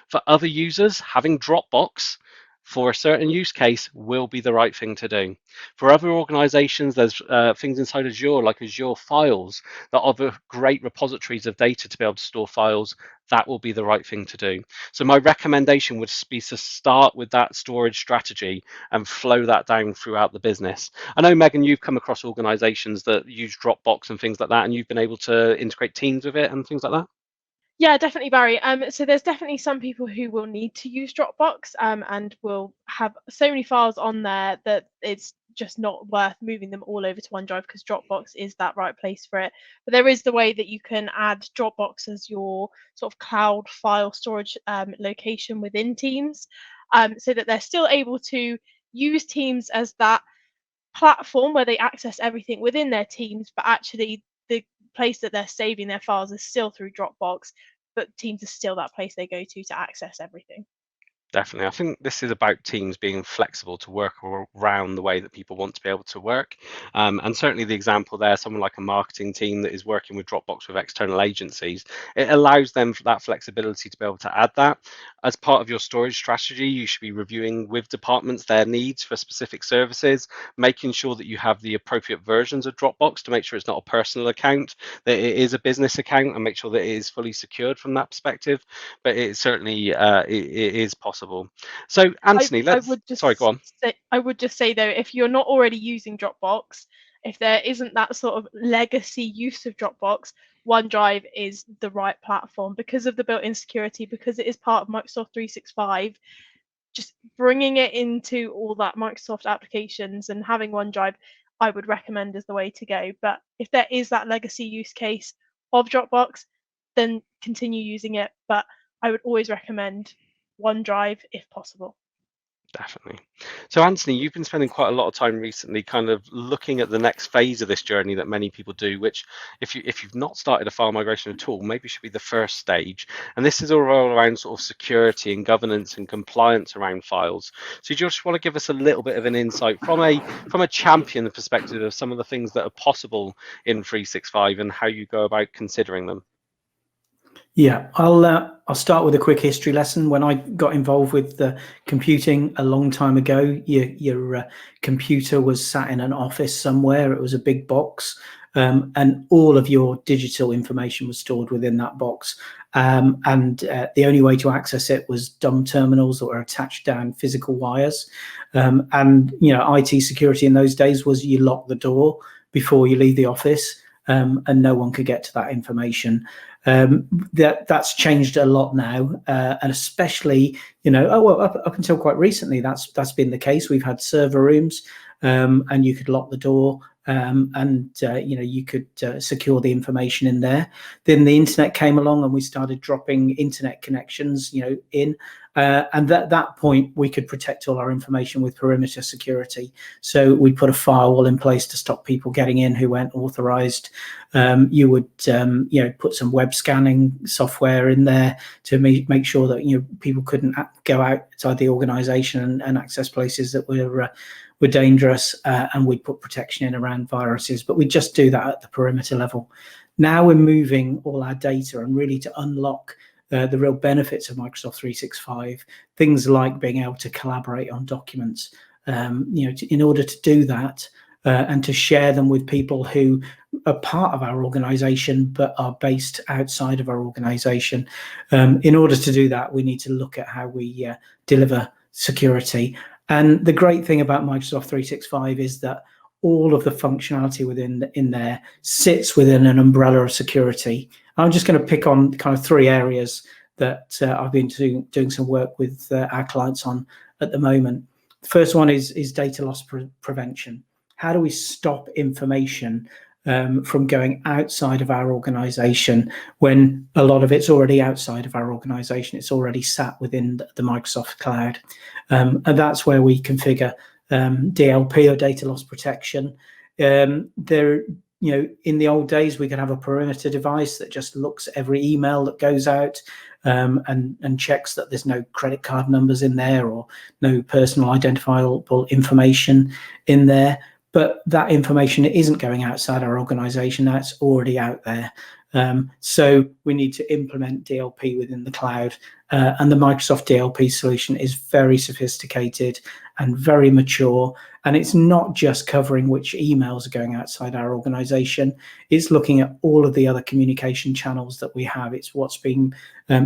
For other users, having Dropbox for a certain use case will be the right thing to do. For other organizations, there's things inside Azure, like Azure Files, that are great repositories of data to be able to store files. That will be the right thing to do. So my recommendation would be to start with that storage strategy and flow that down throughout the business. I know, Megan, you've come across organizations that use Dropbox and things like that, and you've been able to integrate Teams with it and things like that. Yeah, definitely, Barry. So there's definitely some people who will need to use Dropbox and will have so many files on there that it's just not worth moving them all over to OneDrive, because Dropbox is that right place for it. But there is the way that you can add Dropbox as your sort of cloud file storage location within Teams, so that they're still able to use Teams as that platform where they access everything within their teams, but actually the place that they're saving their files is still through Dropbox, but Teams is still that place they go to access everything. Definitely. I think this is about teams being flexible to work around the way that people want to be able to work. And certainly the example there, someone like a marketing team that is working with Dropbox with external agencies, it allows them for that flexibility to be able to add that. As part of your storage strategy, you should be reviewing with departments their needs for specific services, making sure that you have the appropriate versions of Dropbox to make sure it's not a personal account, that it is a business account, and make sure that it is fully secured from that perspective. But it certainly it is possible. So, Anthony, I would just sorry, go on. I would just say though, if you're not already using Dropbox, if there isn't that sort of legacy use of Dropbox, OneDrive is the right platform because of the built-in security, because it is part of Microsoft 365. Just bringing it into all that Microsoft applications and having OneDrive, I would recommend as the way to go. But if there is that legacy use case of Dropbox, then continue using it. But I would always recommend OneDrive if possible. Definitely. So, Anthony, you've been spending quite a lot of time recently kind of looking at the next phase of this journey that many people do, which if you've not started a file migration at all, maybe should be the first stage. And this is all around sort of security and governance and compliance around files. So do you just want to give us a little bit of an insight from a champion perspective of some of the things that are possible in 365 and how you go about considering them? Yeah, I'll start with a quick history lesson. When I got involved with computing a long time ago, your computer was sat in an office somewhere. It was a big box, and all of your digital information was stored within that box. And the only way to access it was dumb terminals that were attached down physical wires. And IT security in those days was you lock the door before you leave the office, and no one could get to that information. That's changed a lot now, and especially up until quite recently, that's been the case. We've had server rooms, and you could lock the door, and you could secure the information in there. Then the internet came along, and we started dropping internet connections, in. And at that point, we could protect all our information with perimeter security. So we put a firewall in place to stop people getting in who weren't authorized. You would, put some web scanning software in there to make sure that people couldn't go outside the organization and access places that were dangerous. And we'd put protection in around viruses, but we just do that at the perimeter level. Now we're moving all our data and really to unlock the real benefits of Microsoft 365, things like being able to collaborate on documents, in order to do that and to share them with people who are part of our organization but are based outside of our organization. In order to do that, we need to look at how we deliver security. And the great thing about Microsoft 365 is that all of the functionality in there sits within an umbrella of security. I'm just going to pick on kind of 3 areas that I've been doing some work with our clients on at the moment. The first one is data loss prevention. How do we stop information from going outside of our organization when a lot of it's already outside of our organization? It's already sat within the Microsoft cloud. And that's where we configure DLP, or data loss protection. In the old days, we could have a perimeter device that just looks at every email that goes out and checks that there's no credit card numbers in there or no personal identifiable information in there. But that information isn't going outside our organization. That's already out there. So we need to implement DLP within the cloud. And the Microsoft DLP solution is very sophisticated and very mature. And it's not just covering which emails are going outside our organization. It's looking at all of the other communication channels that we have. It's what's being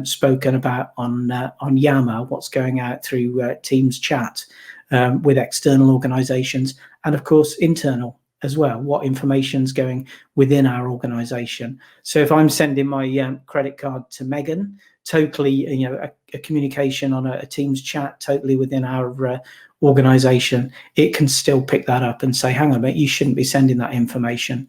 spoken about on Yammer, what's going out through Teams chat with external organizations, and of course, internal as well, what information's going within our organization. So if I'm sending my credit card to Megan, totally, a communication on a Teams chat, totally within our organization, it can still pick that up and say, hang on a minute, you shouldn't be sending that information.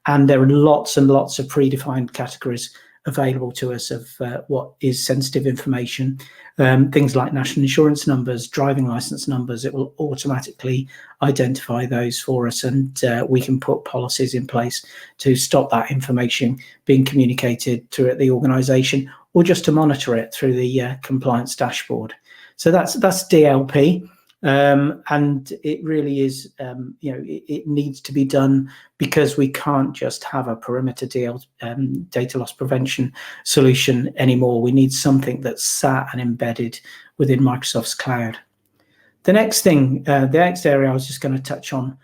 And there are lots and lots of predefined categories available to us of what is sensitive information. Things like national insurance numbers, driving license numbers, it will automatically identify those for us, and we can put policies in place to stop that information being communicated to the organization, or just to monitor it through the compliance dashboard. So that's DLP. And it really is, it needs to be done, because we can't just have a perimeter data loss prevention solution anymore. We need something that's sat and embedded within Microsoft's cloud. The next thing, the next area I was just going to touch on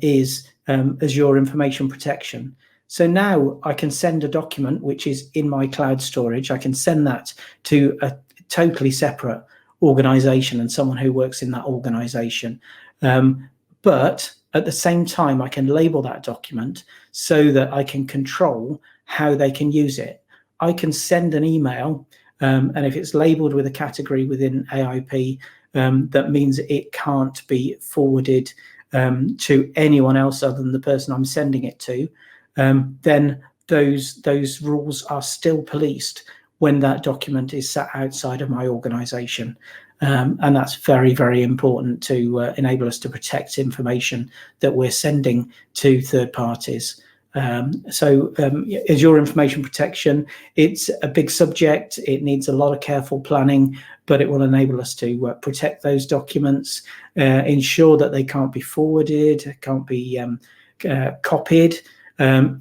is Azure information protection. So now I can send a document which is in my cloud storage. I can send that to a totally separate organization and someone who works in that organization. But at the same time, I can label that document so that I can control how they can use it. I can send an email, and if it's labeled with a category within AIP, that means it can't be forwarded to anyone else other than the person I'm sending it to, then those rules are still policed when that document is sat outside of my organization. And that's very, very important to enable us to protect information that we're sending to third parties. So Azure information protection, it's a big subject. It needs a lot of careful planning, but it will enable us to protect those documents, ensure that they can't be forwarded, can't be copied,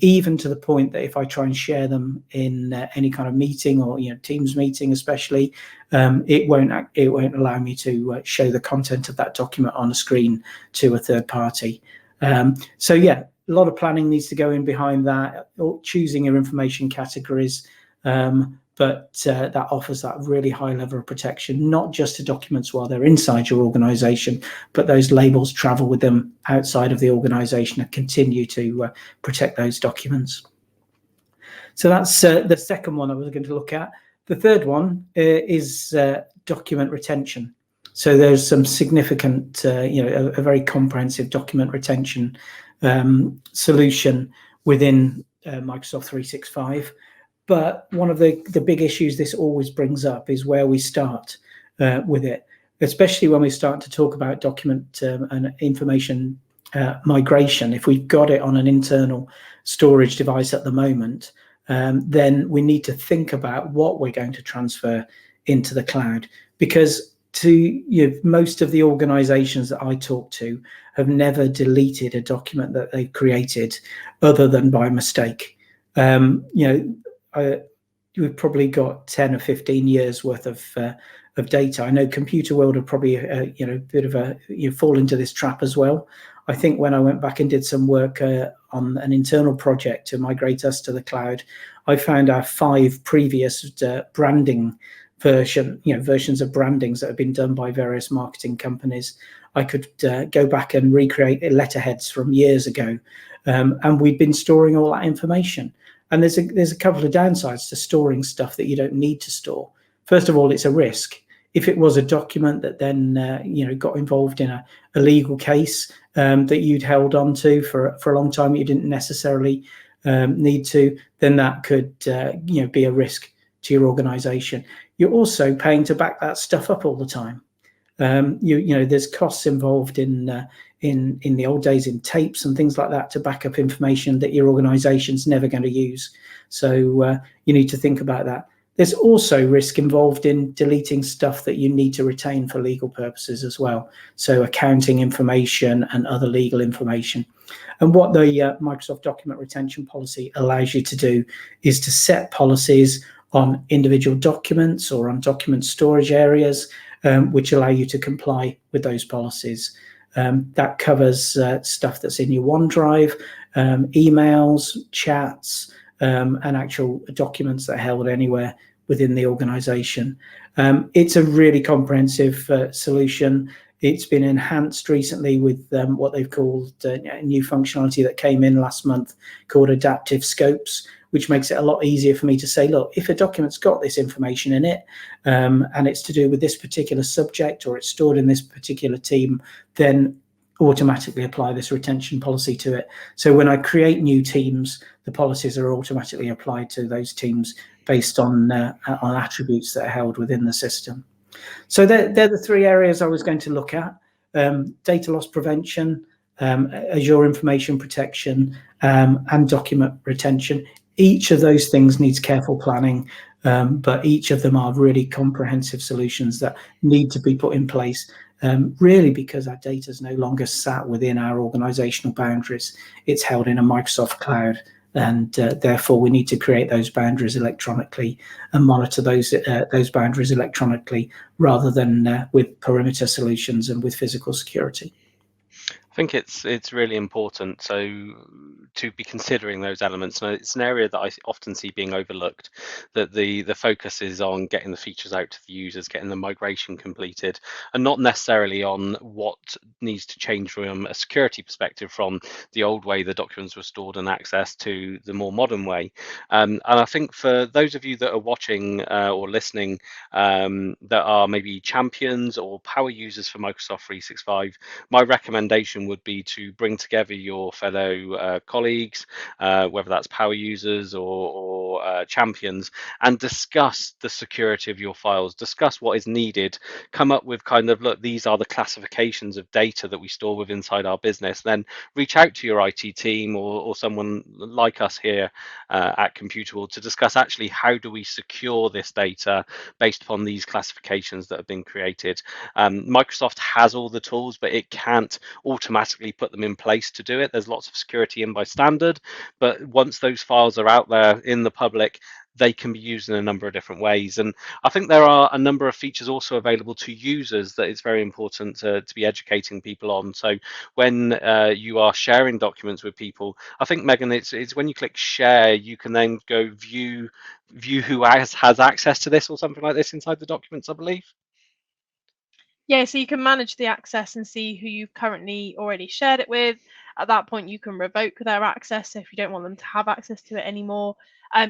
even to the point that if I try and share them in any kind of meeting, or Teams meeting especially, it won't allow me to show the content of that document on a screen to a third party. So yeah, a lot of planning needs to go in behind that, or choosing your information categories, but that offers that really high level of protection, not just to documents while they're inside your organization, but those labels travel with them outside of the organization and continue to protect those documents. So that's the second one I was going to look at. The third one is document retention. So there's some significant, a very comprehensive document retention solution within Microsoft 365. But one of the big issues this always brings up is where we start with it, especially when we start to talk about document and information migration. If we've got it on an internal storage device at the moment, then we need to think about what we're going to transfer into the cloud, because most of the organizations that I talk to have never deleted a document that they've created other than by mistake. We've probably got 10 or 15 years worth of data. I know Computer World have probably fall into this trap as well. I think when I went back and did some work on an internal project to migrate us to the cloud, I found our 5 previous branding versions of brandings that have been done by various marketing companies. I could go back and recreate letterheads from years ago, and we've been storing all that information. And there's a couple of downsides to storing stuff that you don't need to store. First of all, it's a risk. If it was a document that then got involved in a legal case that you'd held on to for a long time, you didn't necessarily need to, then that could be a risk to your organization. You're also paying to back that stuff up all the time. There's costs involved in the old days in tapes and things like that to back up information that your organization's never going to use. So you need to think about that. There's also risk involved in deleting stuff that you need to retain for legal purposes as well. So accounting information and other legal information. And what the Microsoft Document Retention Policy allows you to do is to set policies on individual documents or on document storage areas, which allow you to comply with those policies. That covers stuff that's in your OneDrive, emails, chats, and actual documents that are held anywhere within the organization. It's a really comprehensive solution. It's been enhanced recently with what they've called a new functionality that came in last month called adaptive scopes, which makes it a lot easier for me to say, look, if a document's got this information in it and it's to do with this particular subject or it's stored in this particular team, then automatically apply this retention policy to it. So when I create new teams, the policies are automatically applied to those teams based on attributes that are held within the system. So they're the three areas I was going to look at: data loss prevention, Azure information protection, and document retention. Each of those things needs careful planning, but each of them are really comprehensive solutions that need to be put in place, really because our data is no longer sat within our organizational boundaries. It's held in a Microsoft cloud, and therefore we need to create those boundaries electronically and monitor those boundaries electronically rather than with perimeter solutions and with physical security. I think it's really important to be considering those elements. And it's an area that I often see being overlooked, that the focus is on getting the features out to the users, getting the migration completed, and not necessarily on what needs to change from a security perspective from the old way the documents were stored and accessed to the more modern way. And I think for those of you that are watching or listening that are maybe champions or power users for Microsoft 365, my recommendation would be to bring together your fellow colleagues, whether that's power users or champions, and discuss the security of your files, discuss what is needed, come up with kind of, look, these are the classifications of data that we store with inside our business. Then reach out to your IT team or someone like us here at Computable to discuss actually how do we secure this data based upon these classifications that have been created. Microsoft has all the tools, but it can't automatically put them in place to do it. There's lots of security in by standard, but once those files are out there in the public, they can be used in a number of different ways. And I think there are a number of features also available to users that it's very important to be educating people on. So when you are sharing documents with people, I think, Megan, it's when you click share, you can then go view who has access to this or something like this inside the documents, I believe. Yeah, so you can manage the access and see who you've currently already shared it with. At that point, you can revoke their access. So if you don't want them to have access to it anymore,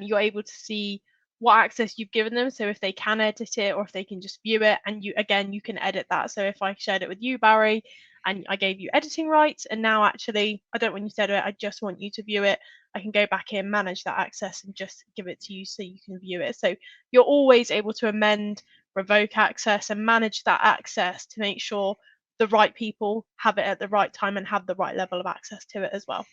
you're able to see what access you've given them. So if they can edit it or if they can just view it, and you can edit that. So if I shared it with you, Barry, and I gave you editing rights, and now actually I don't want you to edit it, I just want you to view it, I can go back in, manage that access, and just give it to you so you can view it. So you're always able to amend, revoke access, and manage that access to make sure the right people have it at the right time and have the right level of access to it as well.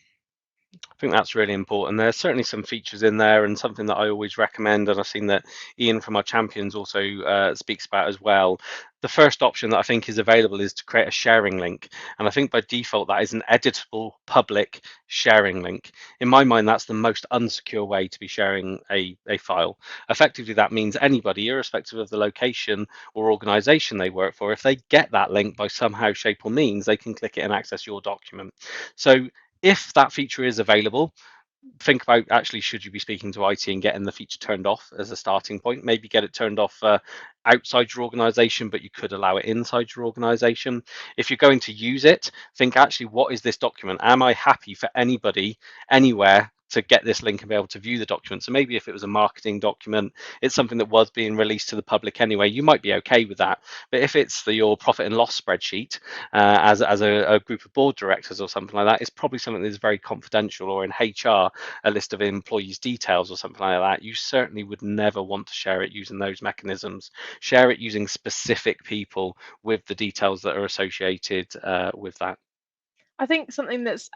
I think that's really important. There's certainly some features in there, and something that I always recommend, and I've seen that Ian from our champions also speaks about as well. The first option that I think is available is to create a sharing link, and I think by default that is an editable public sharing link. In my mind, that's the most unsecure way to be sharing a file. Effectively, that means anybody, irrespective of the location or organization they work for, if they get that link by somehow, shape or means, they can click it and access your document. So if that feature is available, think about actually, should you be speaking to IT and getting the feature turned off as a starting point? Maybe get it turned off outside your organization, but you could allow it inside your organization. If you're going to use it, think actually, what is this document? Am I happy for anybody anywhere to get this link and be able to view the document? So maybe if it was a marketing document, it's something that was being released to the public anyway, you might be okay with that. But if it's your profit and loss spreadsheet as a group of board directors or something like that, it's probably something that is very confidential, or in HR, a list of employees' details or something like that. You certainly would never want to share it using those mechanisms. Share it using specific people with the details that are associated with that. I think something that's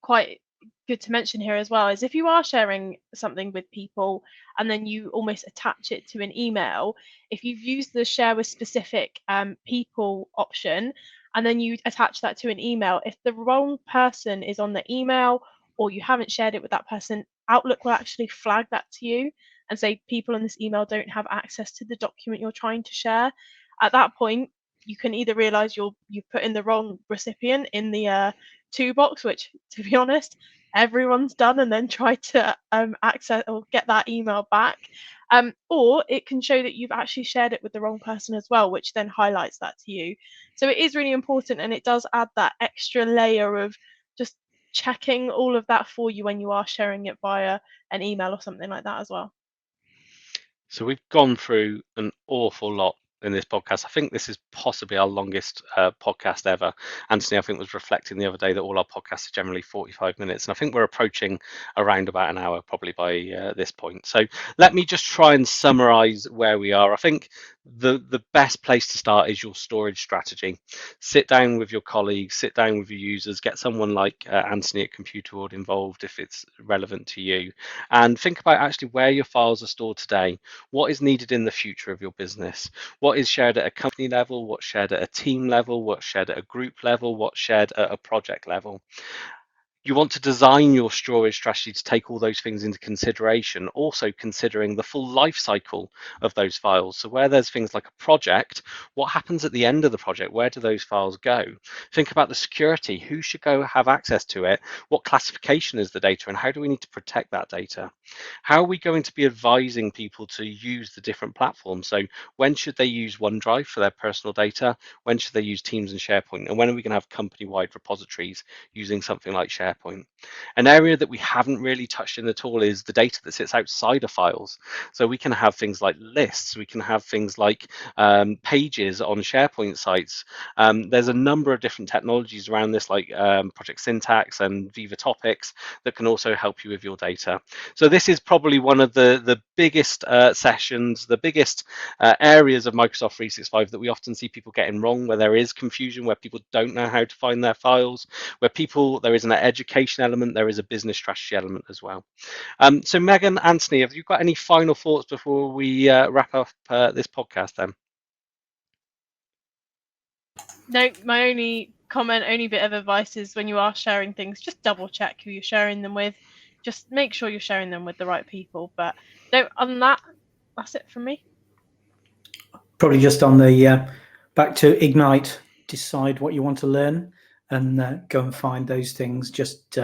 quite good to mention here as well is if you are sharing something with people and then you almost attach it to an email, if you've used the share with specific people option and then you attach that to an email, if the wrong person is on the email or you haven't shared it with that person, Outlook will actually flag that to you and say people in this email don't have access to the document you're trying to share. At that point, you can either realize you've put in the wrong recipient in the to box, which, to be honest, everyone's done, and then try to access or get that email back. Or it can show that you've actually shared it with the wrong person as well, which then highlights that to you. So it is really important, and it does add that extra layer of just checking all of that for you when you are sharing it via an email or something like that as well. So we've gone through an awful lot in this podcast. I think this is possibly our longest podcast ever. Anthony, I think, was reflecting the other day that all our podcasts are generally 45 minutes, and I think we're approaching around about an hour probably by this point. So let me just try and summarize where we are. I think the best place to start is your storage strategy. Sit down with your colleagues, sit down with your users, get someone like Anthony at Computer World involved if it's relevant to you, and think about actually where your files are stored today. What is needed in the future of your business? What is shared at a company level? What's shared at a team level? What's shared at a group level? What's shared at a project level? You want to design your storage strategy to take all those things into consideration, also considering the full life cycle of those files. So where there's things like a project, what happens at the end of the project? Where do those files go? Think about the security. Who should go have access to it? What classification is the data, and how do we need to protect that data? How are we going to be advising people to use the different platforms? So when should they use OneDrive for their personal data? When should they use Teams and SharePoint? And when are we going to have company-wide repositories using something like SharePoint? An area that we haven't really touched in at all is the data that sits outside of files. So we can have things like lists, we can have things like pages on SharePoint sites. There's a number of different technologies around this, like Project Syntax and Viva Topics, that can also help you with your data. So this is probably one of the biggest sessions, the biggest areas of Microsoft 365 that we often see people getting wrong, where there is confusion, where people don't know how to find their files, where there is an education element, there is a business strategy element as well. So Megan, Anthony, have you got any final thoughts before we wrap up this podcast then? No, my only comment, only bit of advice is when you are sharing things, just double check who you're sharing them with. Just make sure you're sharing them with the right people. But no, other than that, that's it from me. Probably just on the back to Ignite, decide what you want to learn and go and find those things. Just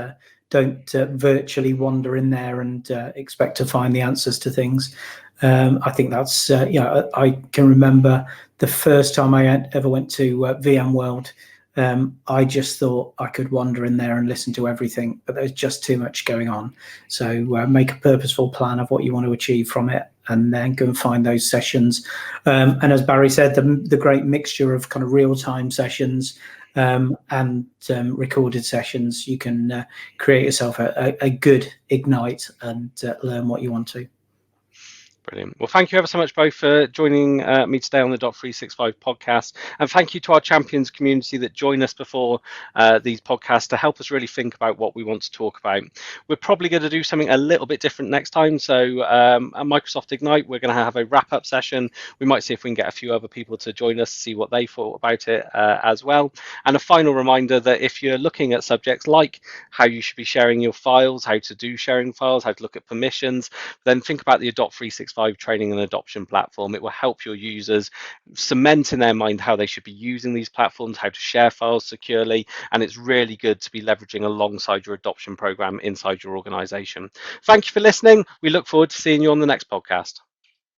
don't virtually wander in there and expect to find the answers to things. I think that's, I can remember the first time I ever went to VMworld. I just thought I could wander in there and listen to everything, but there's just too much going on. So make a purposeful plan of what you want to achieve from it, and then go and find those sessions. And as Barry said, the great mixture of kind of real-time sessions and recorded sessions, you can create yourself a good Ignite and learn what you want to. Brilliant. Well, thank you ever so much both for joining me today on the Doc365 podcast. And thank you to our champions community that join us before these podcasts to help us really think about what we want to talk about. We're probably going to do something a little bit different next time. So at Microsoft Ignite, we're going to have a wrap-up session. We might see if we can get a few other people to join us, see what they thought about it as well. And a final reminder that if you're looking at subjects like how you should be sharing your files, how to do sharing files, how to look at permissions, then think about the Adopt 365 365 training and adoption platform. It will help your users cement in their mind how they should be using these platforms, how to share files securely, and it's really good to be leveraging alongside your adoption program inside your organization. Thank you for listening. We look forward to seeing you on the next podcast.